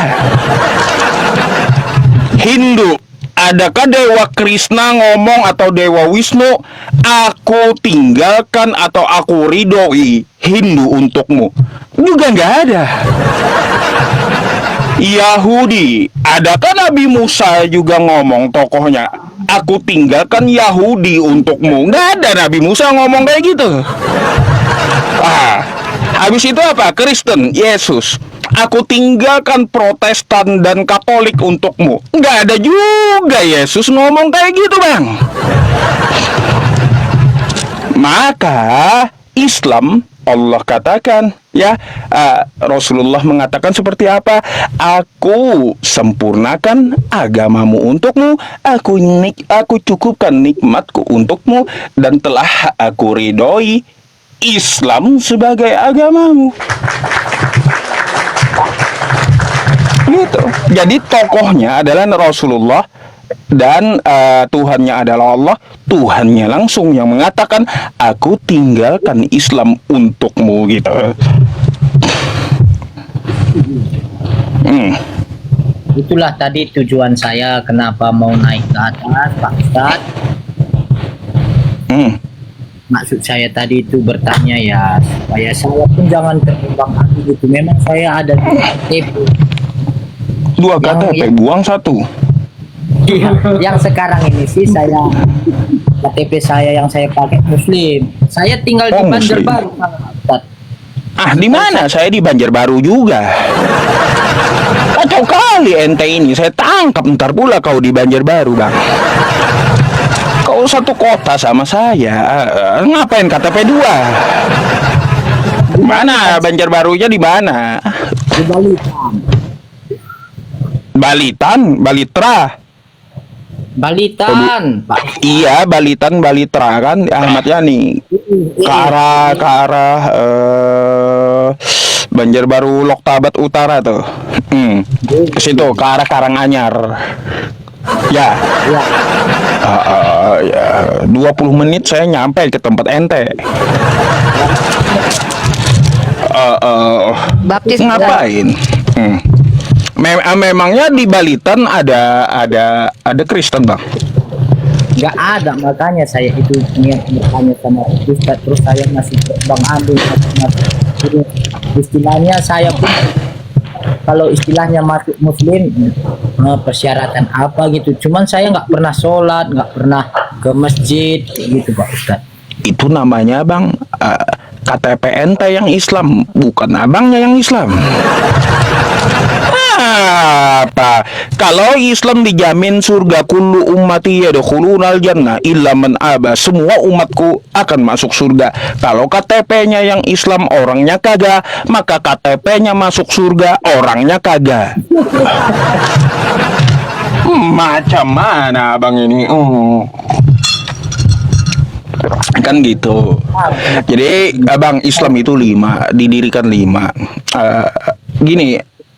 Hindu, adakah Dewa Krishna ngomong atau Dewa Wisnu, aku tinggalkan atau aku ridhoi Hindu untukmu? Juga nggak ada. Yahudi, adakah Nabi Musa juga ngomong tokohnya, aku tinggalkan Yahudi untukmu? Nggak ada Nabi Musa ngomong kayak gitu. Habis itu apa? Kristen, Yesus, aku tinggalkan Protestan dan Katolik untukmu. Nggak ada juga Yesus ngomong kayak gitu, Bang. Maka Islam, Allah katakan ya, Rasulullah mengatakan seperti apa? Aku sempurnakan agamamu untukmu, aku cukupkan nikmatku untukmu, dan telah aku ridhoi Islam sebagai agamamu. Gitu. Jadi tokohnya adalah Rasulullah, dan Tuhannya adalah Allah. Tuhannya langsung yang mengatakan, aku tinggalkan Islam untukmu, gitu. Itulah tadi tujuan saya kenapa mau naik ke atas, Pak Ustadz. Maksud saya tadi itu bertanya ya, supaya saya pun jangan terbang hati gitu. Memang saya ada di KTP. Dua KTP, buang satu. Yang sekarang ini sih saya, KTP saya yang saya pakai Muslim. Saya tinggal di Banjarbaru, Ustaz. Di mana? Saya di Banjarbaru juga. Kacau kali ente ini, saya tangkap ntar pula kau di Banjarbaru, Bang. Kau satu kota sama saya, ngapain KTP 2? Mana Banjarbarunya di mana? Di Balitan. Balitan, Balitra. Balitan, Pak. Iya, Balitan, Balitra kan Ahmad Yani. Ke arah Banjarbaru Loktabat Utara tuh. Ke situ, ke arah Karanganyar. Ya. Ya. 20 menit saya nyampe ke tempat ente. Baptis Ngapain? Memangnya di Balitan ada Kristen, Bang? nggak ada, makanya saya itu niat bertanya sama Ustadz, terus saya masih Bang Ando masih istilahnya saya pun kalau istilahnya masuk muslim persyaratan apa gitu, cuman saya nggak pernah sholat, nggak pernah ke masjid gitu Pak Ustadz. Itu namanya bang KTP ente yang Islam, bukan abangnya yang Islam. Apa? Kalau Islam dijamin surga, kullu ummati yadkhulunal jannah illa man aba, semua umatku akan masuk surga. Kalau KTP-nya yang Islam, orangnya kagak, maka KTP-nya masuk surga, orangnya kagak. Macam mana abang ini? Kan gitu. Jadi abang, Islam itu 5, didirikan 5. Gini,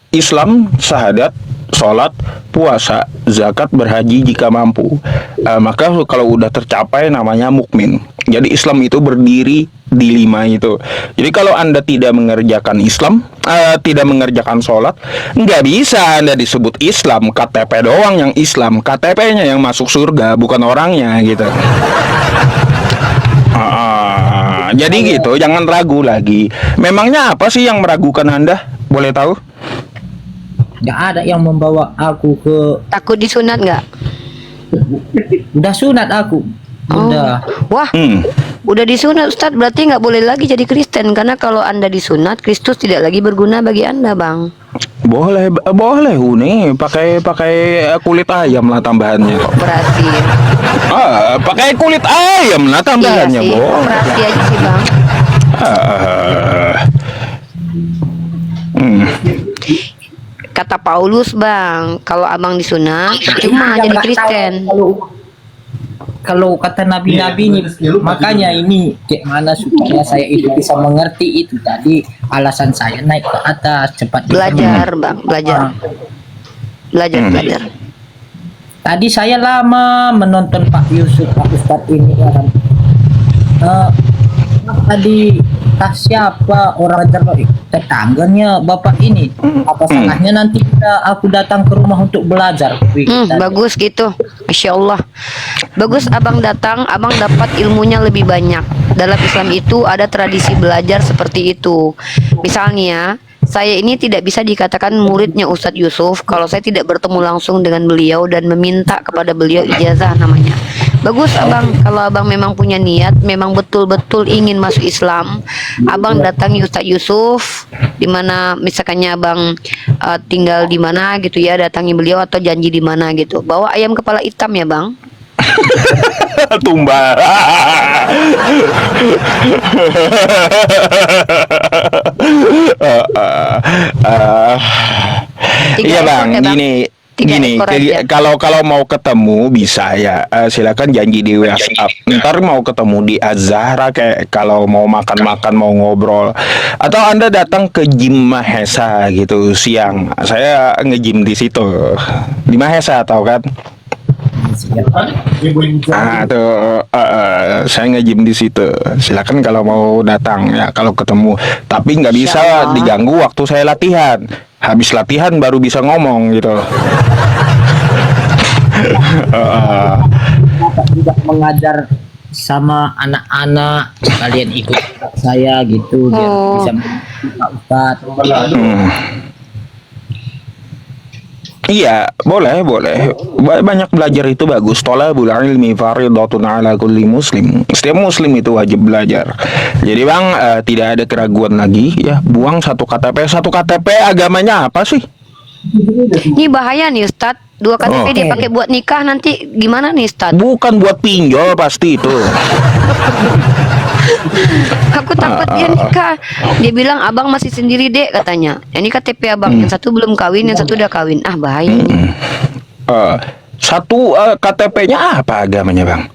Islam syahadat, sholat, puasa, zakat, berhaji jika mampu. Maka kalau udah tercapai namanya mukmin. Jadi Islam itu berdiri di 5 itu. Jadi kalau Anda tidak mengerjakan Islam, tidak mengerjakan sholat, nggak bisa Anda disebut Islam. KTP doang yang Islam, KTP-nya yang masuk surga, bukan orangnya gitu. Jadi gitu, jangan ragu lagi. Memangnya apa sih yang meragukan Anda? Boleh tahu? Nggak ada yang membawa aku ke, Takut disunat nggak? udah sunat aku. Udah. Wah, udah disunat Ustadz, berarti nggak boleh lagi jadi Kristen, karena kalau Anda disunat, Kristus tidak lagi berguna bagi Anda, Bang. Boleh, boleh Uni, pakai kulit ayam lah tambahannya. Operasi. Pakai kulit ayam lah tambahannya, Iya sih, Bo. operasi aja sih, Bang. Kata Paulus, Bang, kalau abang disunat cuma jadi Kristen. Kalau kata nabi-nabi ini, makanya ini kayak mana supaya saya itu bisa mengerti itu tadi, alasan saya naik ke atas cepat Belajar, Bang, belajar. Belajar. Tadi saya lama menonton Pak Yusuf, Pak Ustadz ini ya kan. Tadi siapa orang tetangganya Bapak ini, apa salahnya nanti aku datang ke rumah untuk belajar. Bagus gitu, Masya Allah. Bagus abang datang, abang dapat ilmunya lebih banyak. Dalam Islam itu ada tradisi belajar seperti itu. Misalnya, saya ini tidak bisa dikatakan muridnya Ustadz Yusuf kalau saya tidak bertemu langsung dengan beliau dan meminta kepada beliau ijazah namanya. Bagus abang, kalau abang memang punya niat, memang betul-betul ingin masuk Islam, abang datangi Ustadz Yusuf, dimana misalkannya abang tinggal di mana gitu ya, datangi beliau atau janji di mana gitu. Bawa ayam kepala hitam ya bang. Tumbal. Iya bang, gini, kalau mau ketemu bisa ya, silakan janji di WhatsApp. Ntar mau ketemu di Az-Zahra, kayak kalau mau makan-makan, mau ngobrol, atau Anda datang ke Gym Mahesa gitu siang. Saya nge-gym di situ, di Mahesa, tahu kan? Saya nge-gym di situ. Silakan kalau mau datang ya, kalau ketemu. Tapi nggak bisa diganggu waktu saya latihan. Habis latihan baru bisa ngomong gitu. Bapak juga mengajar sama anak-anak, kalian ikut saya gitu biar bisa Pak Ustadz. Iya, boleh. Banyak belajar itu bagus. Thalabul ilmi fardhatun 'ala kulli muslim. Setiap muslim itu wajib belajar. Jadi Bang, tidak ada keraguan lagi ya. Buang satu KTP. Satu KTP agamanya apa sih? Ini bahaya nih Ustadz. 2 KTP dia pakai buat nikah, nanti gimana nih Ustadz? Bukan buat pinjol pasti itu. Aku takut dia nikah. Dia bilang abang masih sendiri dek katanya. Ini KTP abang, yang satu belum kawin, yang satu udah kawin. Bahaya ini. Satu KTP-nya apa agamanya Bang?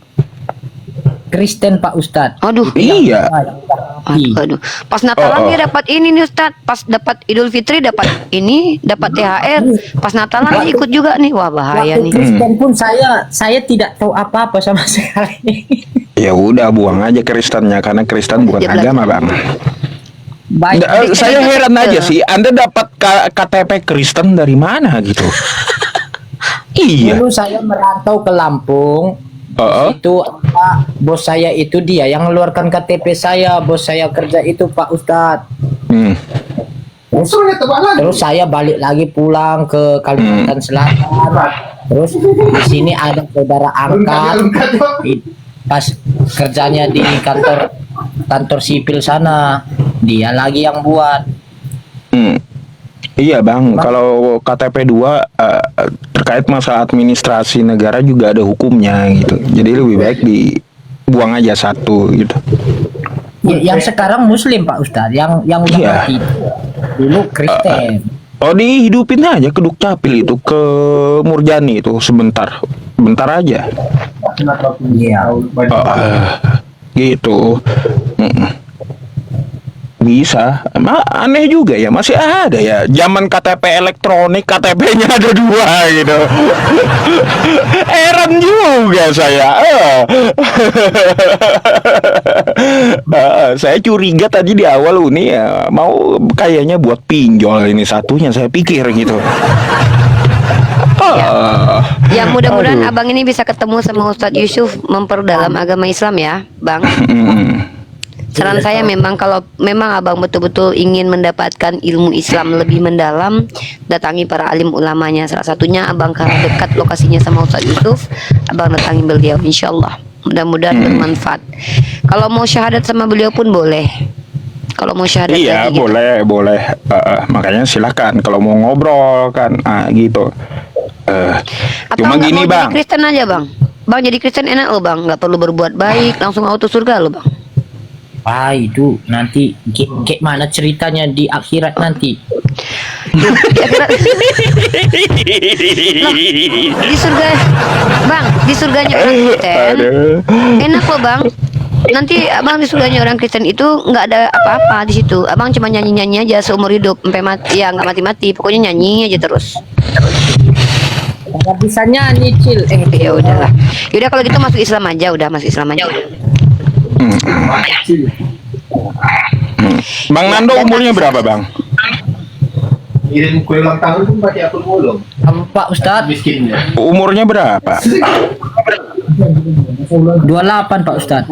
Kristen Pak Ustadz. Aduh. Iya. Aduh. Pas Natalan dia dapat ini nih Ustadz. Pas dapat Idul Fitri dapat ini, dapat THR. Pas Natalan dia ikut juga nih. Wah bahaya nih. Kristen pun saya tidak tahu apa-apa sama sekali. Ya udah, buang aja Kristennya, karena Kristen bukan agama Bang. Baik. Saya heran aja sih, Anda dapat KTP Kristen dari mana gitu? Iya. Dulu saya merantau ke Lampung, Itu bos saya itu dia yang mengeluarkan KTP saya, bos saya kerja itu Pak Ustadz. Hmm. Terus saya balik lagi pulang ke Kalimantan Selatan. Terus di sini ada saudara angkat pas kerjanya di kantor sipil sana, dia lagi yang buat. Hmm. Iya bang, kalau KTP 2 terkait masalah administrasi negara juga ada hukumnya gitu. Jadi lebih baik dibuang aja satu gitu. Yang sekarang Muslim Pak Ustadz, yang udah Iya. mati dulu Kristen. Oh dihidupin aja ke Dukcapil itu, ke Murjani itu sebentar aja. Iya. Gitu. Mm-mm. Bisa, aneh juga ya, masih ada ya. Zaman KTP elektronik, KTP-nya ada 2 gitu. Heran juga saya. Saya curiga tadi di awal Uni ya mau kayaknya buat pinjol ini satunya, saya pikir gitu. Ya mudah-mudahan abang ini bisa ketemu sama Ustadz Yusuf memperdalam agama Islam ya, Bang. Saran saya memang kalau memang abang betul-betul ingin mendapatkan ilmu Islam lebih mendalam, datangi para alim ulamanya. Salah satunya abang karena dekat lokasinya sama Ustadz Yusuf, abang datangi beliau, insya Allah. Mudah-mudahan bermanfaat. Kalau mau syahadat sama beliau pun boleh. Kalau mau syahadat Iya lagi gitu. boleh. Makanya silakan kalau mau ngobrol kan, gitu. Atau Cuma nggak gini mau bang. jadi Kristen aja bang. Bang jadi Kristen enak loh bang, nggak perlu berbuat baik, langsung auto surga loh bang. Itu nanti kayak mana ceritanya di akhirat nanti? Kira-kira di surga, bang, di surganya orang Kristen enak loh bang. Nanti abang di surganya orang Kristen itu nggak ada apa-apa di situ. Abang cuma nyanyi-nyanyi aja seumur hidup sampai mati, ya nggak mati-mati, pokoknya nyanyi aja terus. Nggak bisa nyanyi cil. Ya udahlah. Yaudah kalau gitu masuk Islam aja, udah masuk Islam aja. Bang Nando umurnya berapa bang? Kirim kue ulang tahun pun pakai akun mulung. Pak Ustadz, Miskinnya. Umurnya berapa? 28 Pak Ustadz.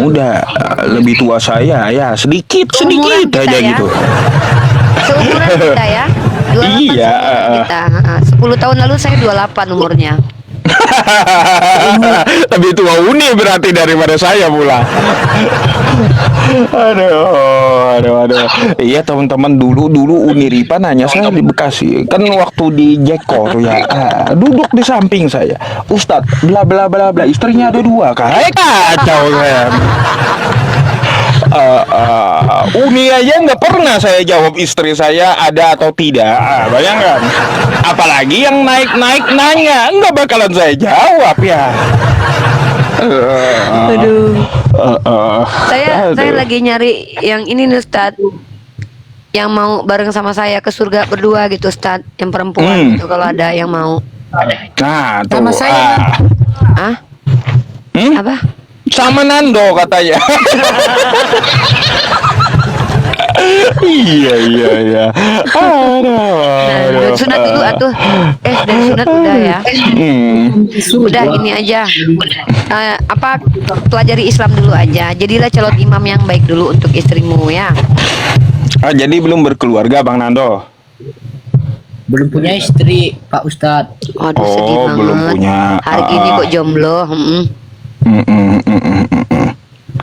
Udah lebih tua saya ya, sedikit Seumuran kita aja ya. gitu. Seumuran kita ya. 28 Iya. seumuran kita. 10 tahun lalu saya 28 umurnya. Tapi tua Uni berarti daripada saya pula. Aduh. Iya teman-teman, dulu Uniripa nanya saya di Bekasi. Kan waktu di Jeko tuh ya, duduk di samping saya. Ustadz, bla bla bla bla, istrinya ada 2 kan? Kacau saya. Uni aja nggak pernah saya jawab istri saya ada atau tidak. Bayangkan, apalagi yang naik nanya, nggak bakalan saya jawab ya. Saya lagi nyari yang ini nih Ustadz, yang mau bareng sama saya ke surga berdua gitu Ustadz, yang perempuan gitu, kalau ada yang mau. Nah tuh. Sama saya, Apa? Sama Nando katanya. Iya. Nah, sunat dulu atuh. Dari sunat udah ya. Udah ini aja. Pelajari Islam dulu aja. Jadilah calon imam yang baik dulu untuk istrimu ya. Jadi belum berkeluarga Bang Nando? belum punya istri Pak Ustadz. Aduh sedih banget. Belum punya. Hari ini kok jomblo.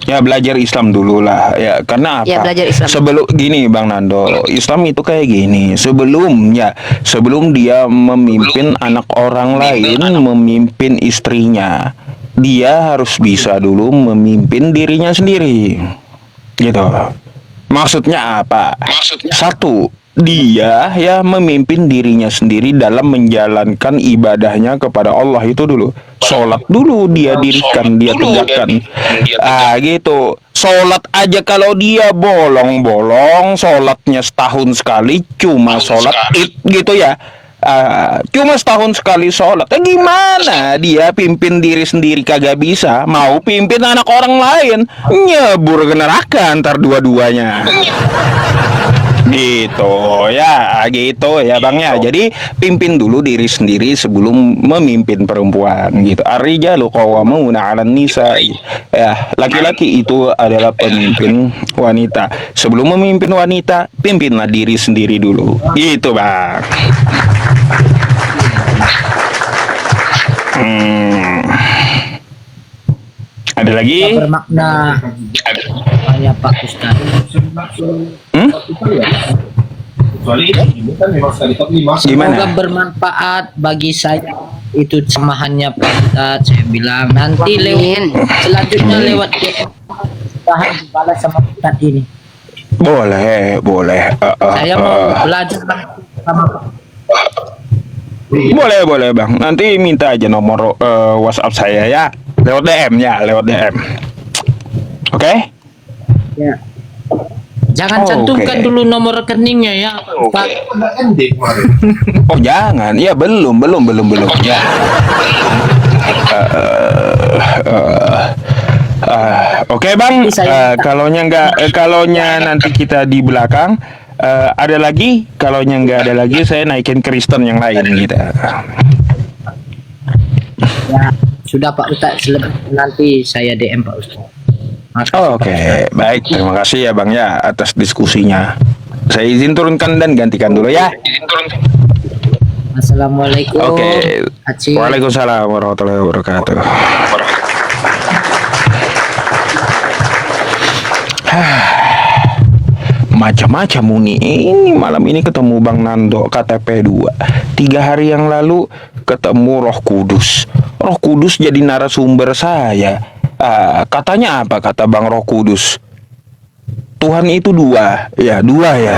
Ya belajar Islam dulu lah ya, karena apa? Ya, belajar Islam. Sebelum gini Bang Nando, Islam itu kayak gini. Sebelum dia memimpin anak orang lain, memimpin istrinya, dia harus bisa dulu memimpin dirinya sendiri. Gitu. Maksudnya apa? Satu, dia memimpin dirinya sendiri dalam menjalankan ibadahnya kepada Allah itu dulu. Sholat dulu dia dirikan, dia tegakkan. Gitu. Sholat aja kalau dia bolong-bolong, sholatnya setahun sekali, cuma sholat id gitu ya. Cuma setahun sekali sholat. Gimana dia pimpin diri sendiri kagak bisa, mau pimpin anak orang lain, nyebur ke neraka ntar dua-duanya. Gitu ya Bang ya. Jadi pimpin dulu diri sendiri sebelum memimpin perempuan gitu. Ar-rijalu qawwamuna 'alan nisa. Ya, laki-laki itu adalah pemimpin wanita. Sebelum memimpin wanita, pimpinlah diri sendiri dulu. Gitu, Bang. Ada lagi? Bermakna hanya Pak Ustaz. Kecuali ini kan memang sekali top 5. Gimana? Semoga bermanfaat bagi saya. Itu semahannya Pak Ustaz. Saya bilang nanti lewat selanjutnya lewat bahan dibalas sama Ustaz ini. Boleh. Saya mau belajar sama Pak. Boleh Bang. Nanti minta aja nomor WhatsApp saya ya. Lewat DM ya, lewat DM. Oke? Ya. Jangan Oke. cantumkan dulu nomor rekeningnya ya, Pak. Ada ending kemarin. Oh jangan, ya belum ya. Oke Bang, kalaunya nanti kita di belakang ada lagi, kalaunya nggak ada lagi saya naikin Kristen yang lain gitu. Ya, sudah Pak Ustaz, nanti saya DM Pak Ustaz. Oke, baik, terima kasih ya Bang ya atas diskusinya. Saya izin turunkan dan gantikan dulu ya. Assalamualaikum. Oke. Aceh. Waalaikumsalam warahmatullahi wabarakatuh. Macam-macam Muni. Ini malam ini ketemu Bang Nando KTP 2. 3 hari yang lalu ketemu Roh Kudus. Roh Kudus jadi narasumber saya. Katanya apa kata Bang Roh Kudus? Tuhan itu 2. Ya 2 ya.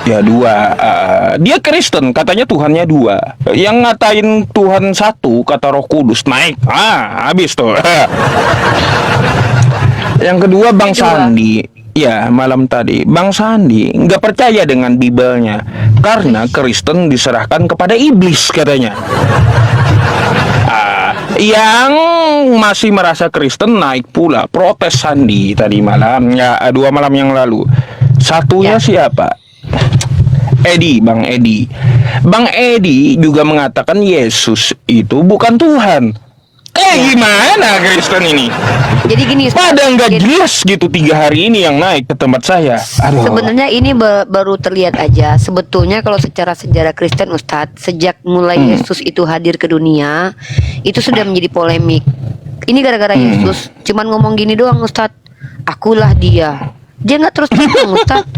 Ya 2. Dia Kristen, katanya Tuhannya 2. Yang ngatain Tuhan 1 kata Roh Kudus naik. Habis tuh. Yang kedua Bang Sandi. Ya malam tadi Bang Sandi nggak percaya dengan Bibelnya karena Kristen diserahkan kepada iblis katanya. Yang masih merasa Kristen naik pula protes Sandi tadi malam ya, 2 malam yang lalu. Satunya siapa? Bang Edi juga mengatakan Yesus itu bukan Tuhan. Gimana Kristen ini? Jadi gini, Pada nggak jelas gitu 3 hari ini yang naik ke tempat saya. Aduh. sebenarnya ini baru terlihat aja. Sebetulnya kalau secara sejarah Kristen Ustadz, sejak mulai Yesus itu hadir ke dunia, itu sudah menjadi polemik. Ini gara-gara Yesus cuman ngomong gini doang Ustadz, akulah dia. Dia nggak terus ngomong Ustadz.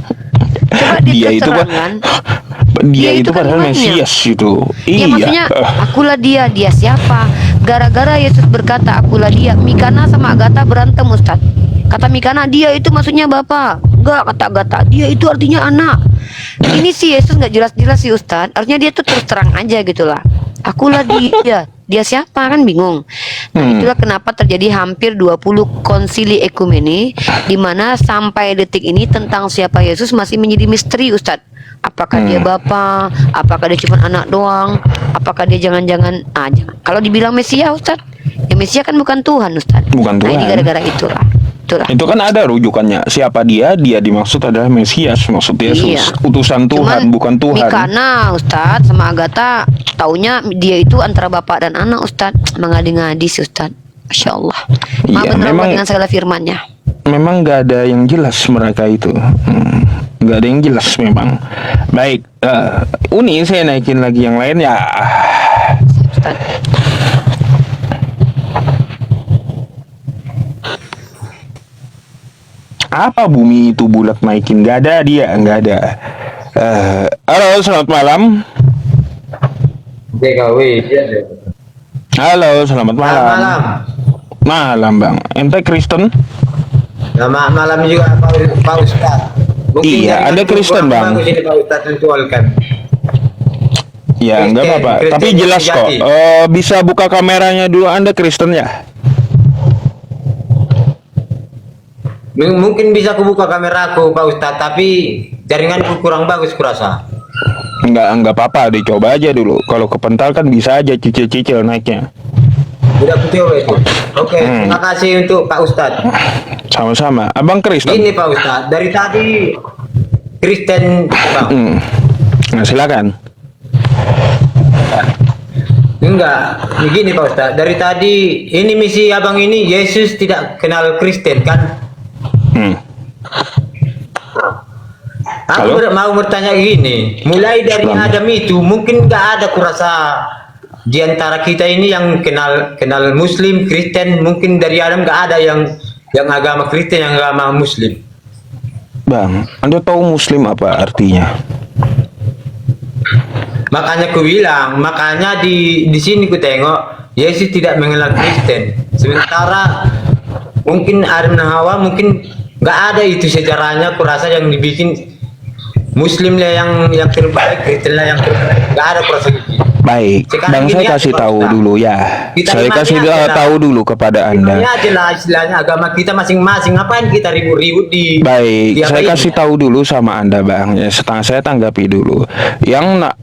Coba Dia dia itu dia itu kan padahal Tuhannya. Mesias itu. Ya maksudnya akulah dia siapa? Gara-gara Yesus berkata akulah dia, Mikana sama Agatha berantem Ustadz. Kata Mikana dia itu maksudnya bapak. Enggak, kata Agatha dia itu artinya anak. Ini sih Yesus nggak jelas-jelas sih Ustadz. Artinya dia tuh terus terang aja gitu lah. Akulah dia siapa kan bingung. Nah, itulah kenapa terjadi hampir 20 konsili ekumene di mana sampai detik ini tentang siapa Yesus masih menjadi misteri Ustadz. Apakah dia bapa? Apakah dia cuma anak doang? Apakah dia jangan-jangan jangan. Kalau dibilang Mesia Ustadz, ya Mesia kan bukan Tuhan Ustadz. Bukan Nah ini Tuhan. gara-gara itulah. Itu kan ada rujukannya. Siapa dia? Dia dimaksud adalah Mesias, maksud Yesus. Iya. Utusan Tuhan, Cuman bukan Tuhan. Mikana Ustadz sama Agatha taunya dia itu antara bapak dan anak Ustadz. Mengadi-ngadi sih Ustadz. Masya Allah. Iya, benar memang- dengan segala firmannya. Memang nggak ada yang jelas mereka itu. Nggak ada yang jelas memang. Baik, Uni saya naikin lagi yang lain ya. Ustadz. Apa bumi itu bulat naikin? Nggak ada dia, nggak ada. Halo, selamat malam. DKW. Halo, selamat malam. Malam. Malam bang. Ente Kristen? Selamat malam juga Pak Ustaz. Iya, Anda Kristen, Bang. Bagus ini Pak Ustaz menjualkan. Ya, Kristen, nggak apa-apa. Kristen Tapi jelas kok. sejati. Bisa buka kameranya dulu. Anda Kristen ya? Mungkin bisa kubuka kameraku Pak Ustaz, tapi jaringanku kurang bagus kurasa. Nggak apa-apa. Dicoba aja dulu. Kalau kepental kan bisa aja cicil-cicil naiknya. Udah aku coba itu. Oke, terima kasih untuk Pak Ustaz. Sama-sama. Abang Kristen? Ini Pak Ustaz, dari tadi Kristen, Bang? Nah, silakan. Enggak, begini Pak Ustadz. Dari tadi ini misi abang ini Yesus tidak kenal Kristen kan? Aku Halo? mau bertanya gini, mulai dari Selamat. Adam itu mungkin nggak ada kurasa di antara kita ini yang kenal Muslim, Kristen. Mungkin dari Adam nggak ada yang agama Kristen, yang agama Muslim. Bang, Anda tahu Muslim apa artinya? Makanya ku bilang, makanya di sini ku tengok Yesus tidak mengenal Kristen. Sementara mungkin Adam dan Hawa mungkin nggak ada itu sejarahnya. Kurasa yang dibikin Muslim lah yang terbaik, Kristen lah yang terbaik. Nggak ada kurasa gitu. Baik, Sekarang Bang, gini saya aja, kasih Pak tahu Ustaz. dulu ya. Kita Saya imani kasih aja lah. tahu dulu kepada Ini Anda. aja lah istilahnya agama kita masing-masing. Ngapain kita ribut-ribut di Baik, di apa saya ini? kasih tahu dulu sama Anda, Bang. Ya, saya tanggapi dulu. Yang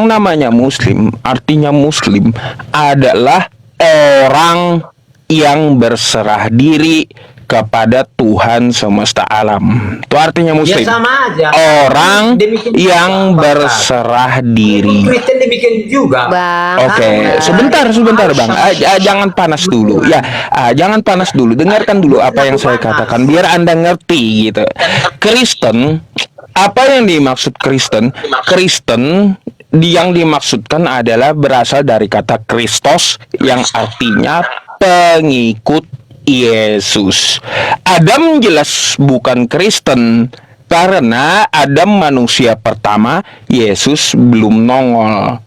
namanya Muslim, artinya Muslim adalah orang yang berserah diri kepada Tuhan semesta alam. Itu artinya Muslim. Ya sama aja. Orang Demikian yang juga, Pak. berserah diri. Kristen demikian juga. Bang. Oke, sebentar Bang. Jangan panas dulu. Ya, jangan panas dulu. Dengarkan dulu apa yang saya katakan biar Anda ngerti gitu. Kristen, apa yang dimaksud Kristen? Kristen yang dimaksudkan adalah berasal dari kata Kristos yang artinya pengikut Yesus. Adam jelas bukan Kristen karena Adam manusia pertama, Yesus belum nongol.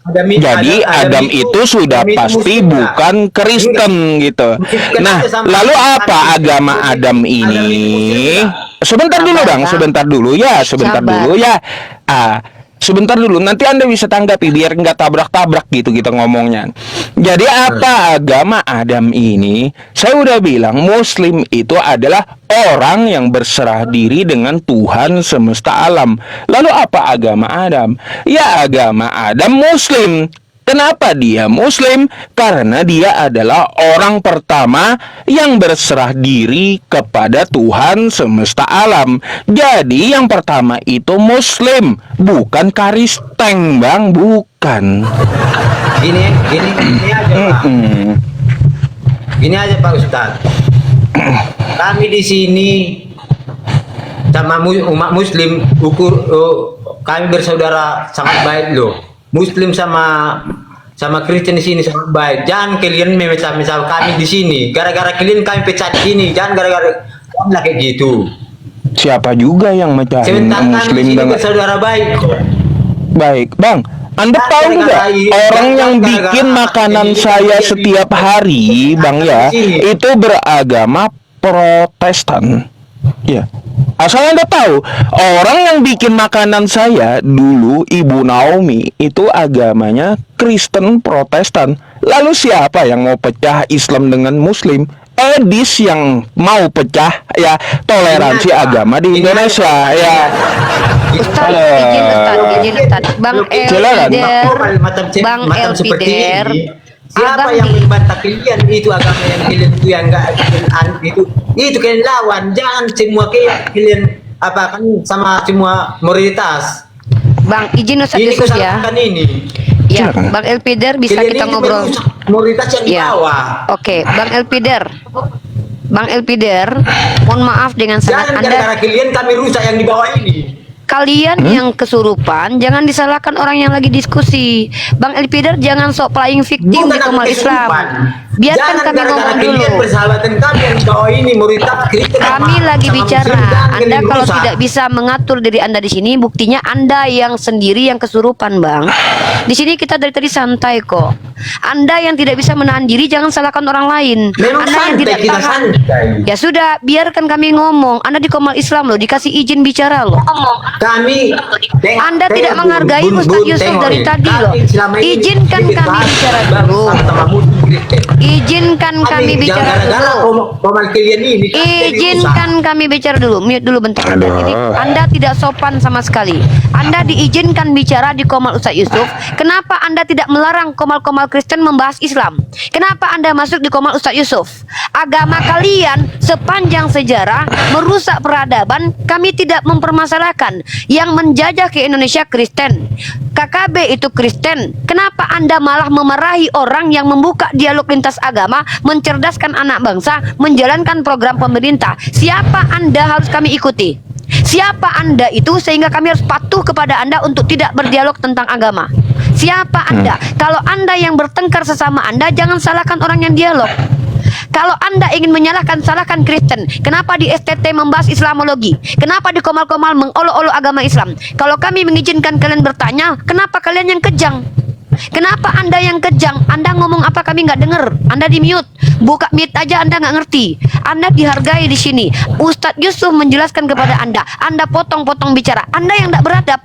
Adam itu sudah pasti bukan Kristen gitu. Nah, lalu apa agama Adam ini? Sebentar dulu Bang, sebentar dulu ya. Sebentar dulu, nanti Anda bisa tanggapi biar nggak tabrak-tabrak gitu kita ngomongnya. Jadi apa agama Adam ini? Saya udah bilang Muslim itu adalah orang yang berserah diri dengan Tuhan semesta alam. Lalu apa agama Adam? Ya agama Adam Muslim. Kenapa dia Muslim? Karena dia adalah orang pertama yang berserah diri kepada Tuhan semesta alam. Jadi yang pertama itu Muslim, bukan Kristen, Bang, bukan. Gini aja Pak. Gini aja Pak Ustadz. Kami di sini sama umat Muslim kami bersaudara sangat baik loh. Muslim sama Kristen di sini sangat baik. Jangan kalian memecah-mecah kami di sini. Gara-gara kalian kami pecah di sini. Jangan gara-gara kami kayak gitu. Siapa juga yang mecahin Sementara kami di Muslim sini dengan bersaudara baik. baik, Bang? Anda tahu nggak orang yang bikin makanan saya setiap hari, Bang ya, itu beragama Protestan. Ya. Asal Anda tahu, orang yang bikin makanan saya dulu, Ibu Naomi, itu agamanya Kristen Protestan. Lalu siapa yang mau pecah Islam dengan Muslim? Edis yang mau pecah ya toleransi agama di Indonesia ya. Ustaz, izin Ustaz. Bang Silakan. Elpider, Bang Elpider. Siapa Abang yang di- membantah kalian itu agama yang kalian itu yang enggak itu kalian lawan. Jangan semua kalian apa kan sama semua mayoritas. Bang, izin Ustaz Ini Yesus ya. kesalahan ini. Ya, Silakan. Bang Elpider bisa Kalian kita ini ngobrol. merusak mayoritas yang di Ya. bawah. Oke, Bang Elpider. Bang Elpider, mohon maaf dengan sangat Jangan Anda. gara-gara kalian kami rusak yang di bawah ini. Kalian yang kesurupan, jangan disalahkan orang yang lagi diskusi. Bang Elpider jangan sok playing victim Bukan di aku umat Islam. kesurupan. Biarkan Jangan kami gara-gara ngomong dulu. kalian bersahabat dengan kami yang di bawah ini mayoritas Kristen Kami sama- lagi sama bicara. Muslim, jangan Anda kalian kalau rusak. tidak bisa mengatur diri Anda di sini, buktinya Anda yang sendiri yang kesurupan, Bang. Di sini kita dari tadi santai kok. Anda yang tidak bisa menahan diri, jangan salahkan orang lain. Memang Anda yang santai, tidak kita tahan. santai. Ya sudah, biarkan kami ngomong. Anda di Komal Islam loh, dikasih izin bicara loh. Kami Anda tidak menghargai Ustaz Yusuf dari tadi loh. Izinkan kami bicara dulu. Kristen. Izinkan kami bicara gara-gara dulu. komal kalian ini. kan jadi rusak. Izinkan kami bicara dulu. Mute dulu bentar. Ini Anda tidak sopan sama sekali. Anda diizinkan bicara di Komal Ustaz Yusuf. Kenapa Anda tidak melarang komal-komal Kristen membahas Islam? Kenapa Anda masuk di Komal Ustaz Yusuf? Agama kalian sepanjang sejarah merusak peradaban. Kami tidak mempermasalahkan. Yang menjajah ke Indonesia Kristen. KKB itu Kristen. Kenapa Anda malah memarahi orang yang membuka dialog lintas agama, mencerdaskan anak bangsa, menjalankan program pemerintah? Siapa Anda harus kami ikuti? Siapa Anda itu sehingga kami harus patuh kepada Anda untuk tidak berdialog tentang agama? Siapa Anda? Kalau Anda yang bertengkar sesama Anda, jangan salahkan orang yang dialog. Kalau Anda ingin menyalahkan, salahkan Kristen. Kenapa di STT membahas Islamologi? Kenapa di Komal-Komal mengolok-olok agama Islam? Kalau kami mengizinkan kalian bertanya, kenapa kalian yang kejang? Kenapa Anda yang kejang? Anda ngomong apa kami nggak dengar? Anda di mute. Buka mute aja Anda nggak ngerti. Anda dihargai di sini. Ustadz Yusuf menjelaskan kepada Anda. Anda potong-potong bicara. Anda yang nggak beradab.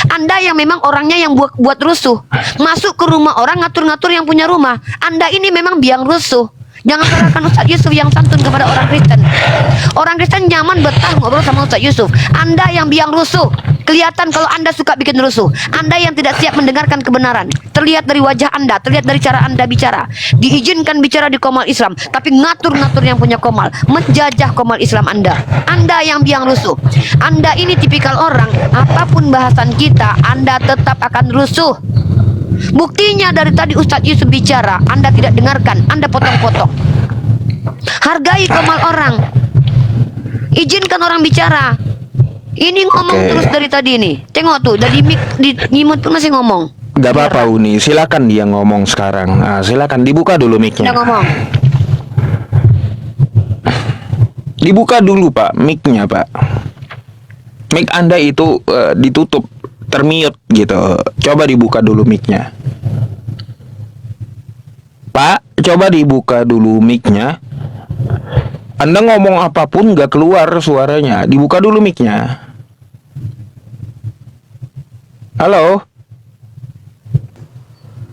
Anda yang memang orangnya yang buat rusuh. Masuk ke rumah orang ngatur-ngatur yang punya rumah. Anda ini memang biang rusuh. Jangan salahkan Ustadz Yusuf yang santun kepada orang Kristen. Orang Kristen nyaman betah ngobrol sama Ustadz Yusuf. Anda yang biang rusuh. Kelihatan kalau Anda suka bikin rusuh. Anda yang tidak siap mendengarkan kebenaran. Terlihat dari wajah Anda, terlihat dari cara Anda bicara. Diizinkan bicara di Komal Islam, tapi ngatur-ngatur yang punya Komal, menjajah Komal Islam Anda. Anda yang biang rusuh. Anda ini tipikal orang, apapun bahasan kita, Anda tetap akan rusuh. Buktinya dari tadi Ustadz Yusuf bicara, Anda tidak dengarkan, Anda potong-potong. Hargai Komal orang. Izinkan orang bicara. Ini ngomong terus dari tadi nih. Tengok tuh, dari mic di mute pun masih ngomong. Gak apa-apa Uni, silakan dia ngomong sekarang. Nah, silakan dibuka dulu mic-nya. Udah ngomong. Dibuka dulu Pak, mic-nya Pak. Mic Anda itu ditutup, termute gitu. Coba dibuka dulu mic-nya. Pak, coba dibuka dulu mic-nya. Anda ngomong apapun gak keluar suaranya. Dibuka dulu mic-nya. Halo?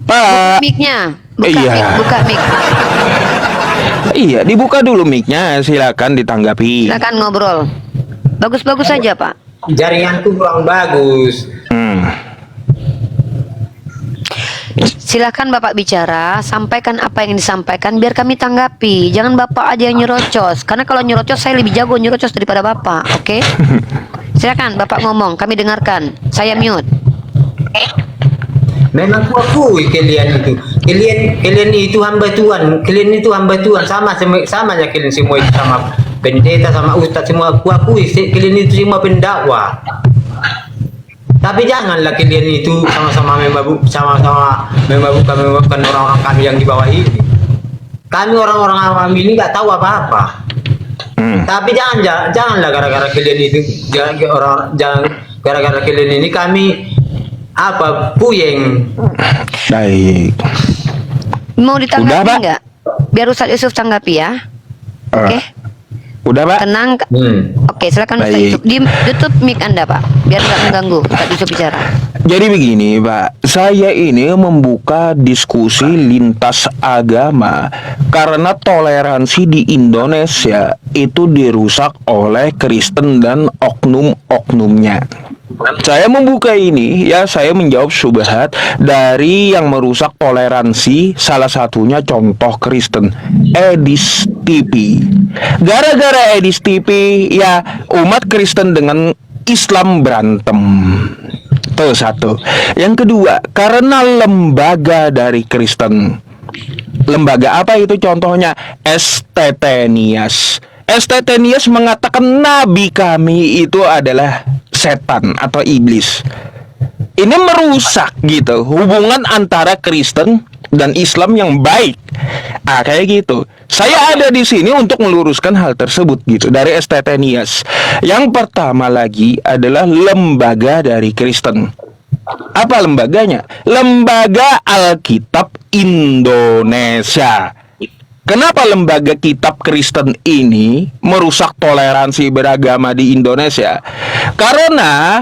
Pak. Mic-nya. Iya. Buka mic. Iya, dibuka dulu mic-nya. Silakan ditanggapi. Silakan ngobrol. Bagus-bagus saja, Pak. Jaringanku kurang bagus. Silakan Bapak bicara, sampaikan apa yang disampaikan biar kami tanggapi. Jangan Bapak aja yang nyerocos. Karena kalau nyerocos saya lebih jago nyerocos daripada Bapak, oke? Silakan Bapak ngomong, kami dengarkan. Saya mute. Memang ku akui kalian itu. Kalian itu hamba Tuhan. Kalian itu hamba Tuhan. Sama aja kalian semua itu, sama pendeta, sama ustaz semua. Aku akui kalian itu semua pendakwah. Tapi janganlah kalian itu sama-sama memabukkan orang-orang kami yang di bawah ini. Kami orang-orang awam ini nggak tahu apa-apa. Tapi janganlah gara-gara kalian itu, jangan gara-gara kalian ini kami puyeng. Baik. Mau ditanggapi Udah, Pak? nggak? Biar Ustadz Yusuf tanggapi ya. Oke. Udah Pak? Tenang. Oke, silakan Ustadz Baik. Yusuf. Tutup mic Anda, Pak. Biar nggak mengganggu Ustadz Yusuf bicara. Jadi begini Pak, saya ini membuka diskusi lintas agama karena toleransi di Indonesia itu dirusak oleh Kristen dan oknum-oknumnya. Saya membuka ini, ya saya menjawab syubhat dari yang merusak toleransi, salah satunya contoh Kristen, Edis TV. Gara-gara Edis TV, ya umat Kristen dengan Islam berantem. Itu satu. Yang kedua, karena lembaga dari Kristen. Lembaga apa itu contohnya? STT Nias. STT Nias mengatakan nabi kami itu adalah setan atau iblis. Ini merusak gitu hubungan antara Kristen dan Islam yang baik. Kayak gitu. Saya ada di sini untuk meluruskan hal tersebut gitu dari STT Nias. Yang pertama lagi adalah lembaga dari Kristen. Apa lembaganya? Lembaga Alkitab Indonesia. Kenapa lembaga kitab Kristen ini merusak toleransi beragama di Indonesia? Karena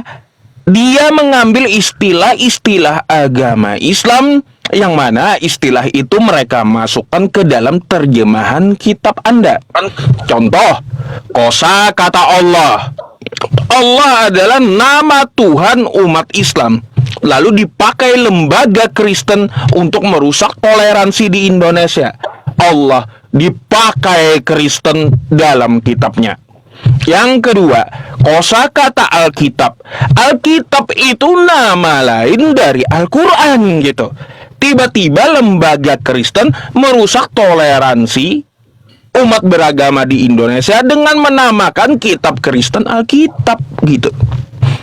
dia mengambil istilah-istilah agama Islam Yang mana istilah itu mereka masukkan ke dalam terjemahan kitab Anda. Contoh, kosa kata Allah. Allah adalah nama Tuhan umat Islam. Lalu dipakai lembaga Kristen untuk merusak toleransi di Indonesia. Allah dipakai Kristen dalam kitabnya. Yang kedua, kosakata Alkitab. Alkitab itu nama lain dari Al-Quran gitu. Tiba-tiba lembaga Kristen merusak toleransi umat beragama di Indonesia dengan menamakan kitab Kristen Alkitab gitu.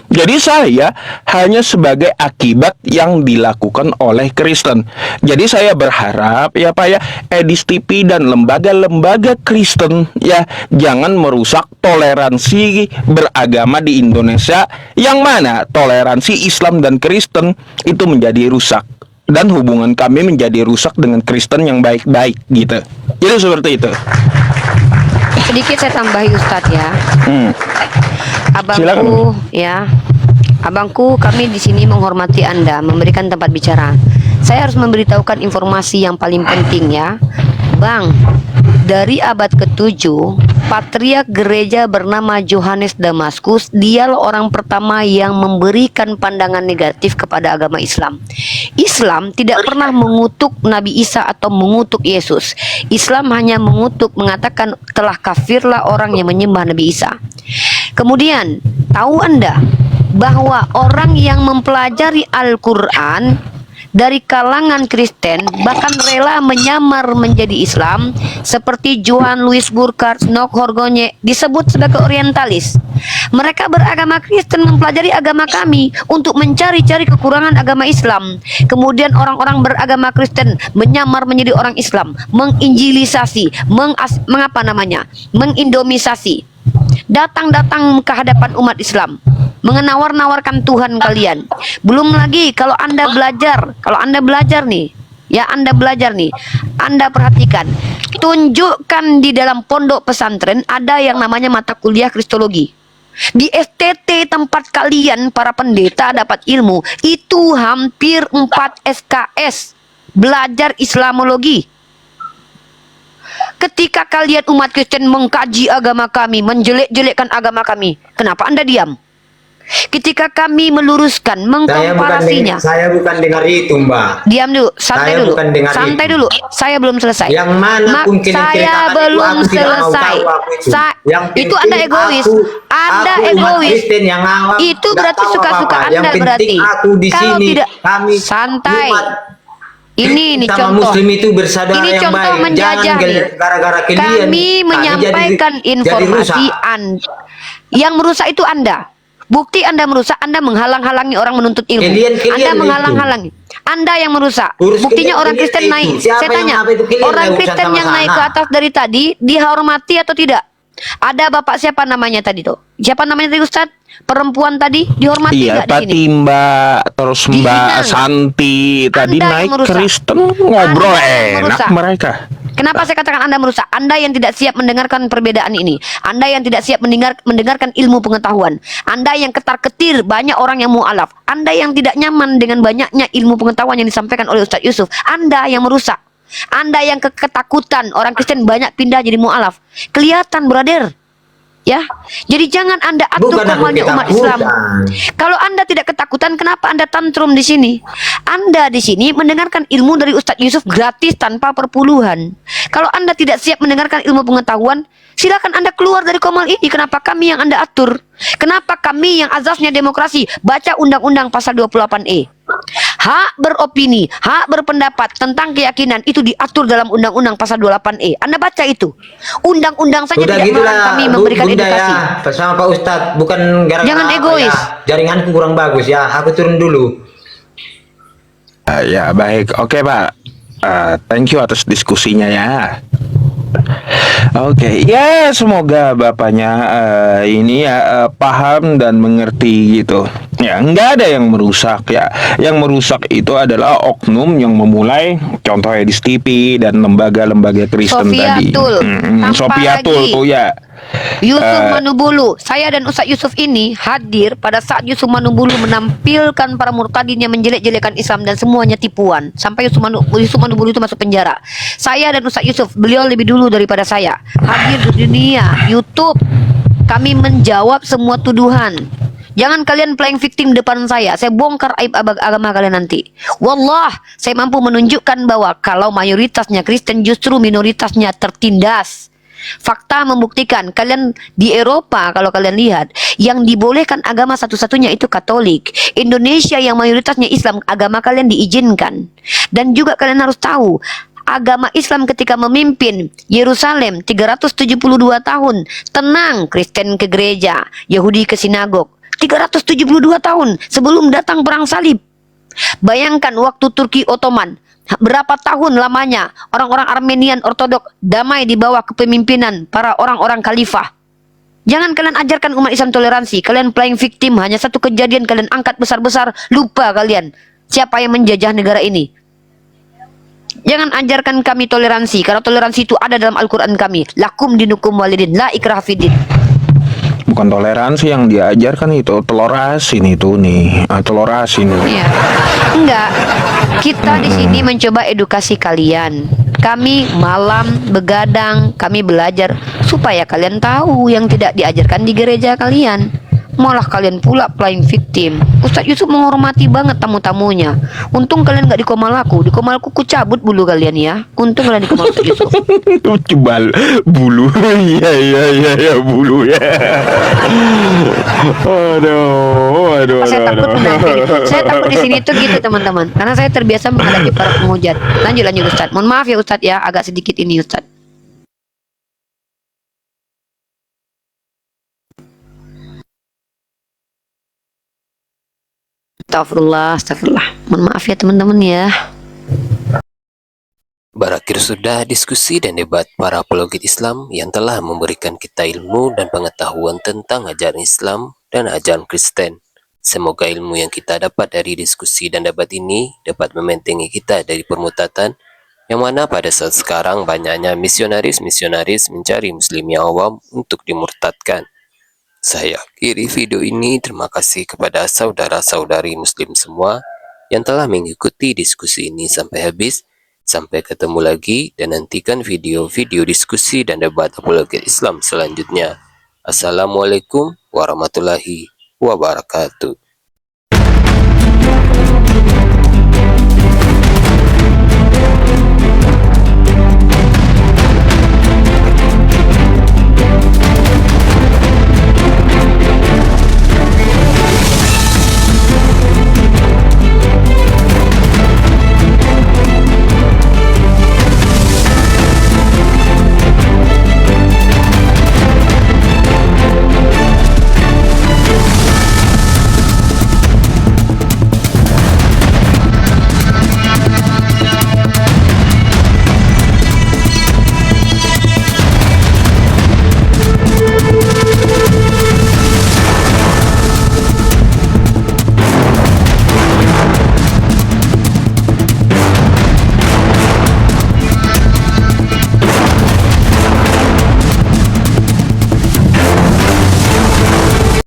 Jadi saya hanya sebagai akibat yang dilakukan oleh Kristen. Jadi saya berharap ya Pak ya, Edis TV dan lembaga-lembaga Kristen ya jangan merusak toleransi beragama di Indonesia, yang mana toleransi Islam dan Kristen itu menjadi rusak dan hubungan kami menjadi rusak dengan Kristen yang baik-baik gitu. Jadi seperti itu. Sedikit saya tambahi Ustadz ya. Abangku Silakan. ya, abangku, kami di sini menghormati Anda, memberikan tempat bicara. Saya harus memberitahukan informasi yang paling penting ya, Bang. Dari abad ke-7, patriark gereja bernama Johannes Damaskus, dialah orang pertama yang memberikan pandangan negatif kepada agama Islam. Islam tidak pernah mengutuk Nabi Isa atau mengutuk Yesus. Islam hanya mengutuk, mengatakan telah kafirlah orang yang menyembah Nabi Isa. Kemudian, tahu Anda bahwa orang yang mempelajari Al-Quran dari kalangan Kristen bahkan rela menyamar menjadi Islam, seperti Johann Louis Burckhardt, Nock Horgonye, disebut sebagai orientalis. Mereka beragama Kristen mempelajari agama kami untuk mencari-cari kekurangan agama Islam. Kemudian orang-orang beragama Kristen menyamar menjadi orang Islam, menginjilisasi, mengindomisasi, datang-datang ke hadapan umat Islam, menawar-nawarkan Tuhan kalian. Belum lagi kalau Anda belajar nih, ya Anda belajar nih, Anda perhatikan, tunjukkan di dalam pondok pesantren ada yang namanya mata kuliah Kristologi. Di STT tempat kalian para pendeta dapat ilmu itu hampir 4 SKS belajar Islamologi. Ketika kalian umat Kristen mengkaji agama kami, menjelek-jelekkan agama kami, kenapa Anda diam? Ketika kami meluruskan, mengkomparasinya, Saya bukan dengar itu, Mbak. diam dulu, santai Saya dulu, bukan dengar santai itu. dulu. Saya belum selesai. Yang mana mungkin yang Saya ceritakan belum aku tidak mau selesai. tahu aku itu. Yang Itu penting Anda egois. Anda aku umat egois. Kristen yang awam, Itu nggak berarti tahu suka-suka apa-apa. Anda Yang penting berarti. aku di Kalau sini, tidak, kami santai. umat Ini sama contoh. Muslim itu bersaudara Ini yang contoh baik. menjajah Jangan nih. gara-gara kalian Kami menyampaikan jadi informasi rusak. yang merusak itu Anda. Bukti Anda merusak, Anda menghalang-halangi orang menuntut ilmu. Kalian Anda itu. menghalang-halangi. Anda yang merusak. Urus Buktinya kalian orang Kristen itu. naik. Siapa Saya yang tanya, apa itu kalian orang yang Kristen urusan yang sama naik ke sana? atas dari tadi dihormati atau tidak? Ada bapak siapa namanya tadi tuh? Siapa namanya tadi Ustadz? Perempuan tadi dihormati Iya, nggak di sini? tadi Mbak, terus Mbak Dihina. Santi tadi Anda yang naik merusak. Kristen ngobrol Anda yang enak merusak. mereka. Kenapa saya katakan Anda merusak? Anda yang tidak siap mendengarkan perbedaan ini. Anda yang tidak siap mendengarkan ilmu pengetahuan. Anda yang ketar-ketir banyak orang yang mu'alaf. Anda yang tidak nyaman dengan banyaknya ilmu pengetahuan yang disampaikan oleh Ustadz Yusuf. Anda yang merusak. Anda yang ketakutan orang Kristen banyak pindah jadi mu'alaf. Kelihatan, brother. Ya, jadi jangan Anda atur Bukan aku normalnya umat Islam. ketakutan. Kalau Anda tidak ketakutan, kenapa Anda tantrum di sini? Anda di sini mendengarkan ilmu dari Ustadz Yusuf gratis tanpa perpuluhan. Kalau Anda tidak siap mendengarkan ilmu pengetahuan, silakan Anda keluar dari komal ini. Kenapa kami yang Anda atur? Kenapa kami yang azasnya demokrasi? Baca Undang-Undang pasal 28E. Hak beropini, hak berpendapat tentang keyakinan itu diatur dalam Undang-Undang pasal 28E. Anda baca itu. Undang-undang saja Udah tidak gitulah, melarang kami memberikan Bunda edukasi. ya, sama Pak Ustadz, bukan gara-gara Jangan apa egois. ya, jaringanku kurang bagus ya, aku turun dulu. Ya, baik. Oke, Pak. Thank you atas diskusinya ya. Oke, ya semoga bapaknya ini ya paham dan mengerti gitu. Ya, nggak ada yang merusak ya. Yang merusak itu adalah oknum yang memulai, contohnya di TV dan lembaga-lembaga Kristen tadi. Sofiatul. Tambah Sofiatul lagi. tuh ya. Yusuf Manubulu, saya dan Ustadz Yusuf ini hadir pada saat Yusuf Manubulu menampilkan para murtadin yang menjelek-jelekan Islam dan semuanya tipuan. Sampai Yusuf Manubulu itu masuk penjara. Saya dan Ustadz Yusuf, beliau lebih dulu daripada saya, hadir di dunia YouTube. Kami menjawab semua tuduhan. Jangan kalian playing victim depan saya bongkar aib agama kalian nanti. Wallah, saya mampu menunjukkan bahwa kalau mayoritasnya Kristen justru minoritasnya tertindas. Fakta membuktikan, kalian di Eropa kalau kalian lihat, yang dibolehkan agama satu-satunya itu Katolik. Indonesia yang mayoritasnya Islam, agama kalian diizinkan. Dan juga kalian harus tahu, agama Islam ketika memimpin Yerusalem 372 tahun, tenang, Kristen ke gereja, Yahudi ke sinagog. 372 tahun sebelum datang perang salib. Bayangkan waktu Turki Ottoman, berapa tahun lamanya orang-orang Armenian Ortodok damai di bawah kepemimpinan para orang-orang khalifah. Jangan kalian ajarkan umat Islam toleransi. Kalian playing victim, hanya satu kejadian kalian angkat besar-besar, lupa kalian siapa yang menjajah negara ini. Jangan ajarkan kami toleransi, karena toleransi itu ada dalam Al-Quran kami. Lakum dinukum walidin, la ikraha fiddin. Bukan toleransi yang diajarkan itu, telur asin itu nih, telur asin. Iya. Enggak. Kita di sini mencoba edukasi kalian. Kami malam begadang, kami belajar supaya kalian tahu yang tidak diajarkan di gereja kalian. Malah kalian pula playing victim. Ustadz Yusuf menghormati banget tamu-tamunya. Untung kalian nggak di Komalku. Di Komalku ku cabut bulu kalian ya. Untung kalian di Komal Ustadz Yusuf. Cebal bulu. Iya bulu ya. Aduh. Saya takut nanti. Saya takut di sini tuh gitu teman-teman. Karena saya terbiasa menghadapi para penghujat. Lanjut Ustadz. Mohon maaf ya Ustadz ya, agak sedikit ini Ustadz. Astagfirullah. Mohon maaf ya teman-teman ya. Berakhir sudah diskusi dan debat para apologet Islam yang telah memberikan kita ilmu dan pengetahuan tentang ajaran Islam dan ajaran Kristen. Semoga ilmu yang kita dapat dari diskusi dan debat ini dapat membentengi kita dari permutatan, yang mana pada saat sekarang banyaknya misionaris-misionaris mencari muslim yang awam untuk dimurtadkan. Saya akhiri video ini. Terima kasih kepada saudara-saudari muslim semua yang telah mengikuti diskusi ini sampai habis. Sampai ketemu lagi dan nantikan video-video diskusi dan debat apologet Islam selanjutnya. Assalamualaikum warahmatullahi wabarakatuh.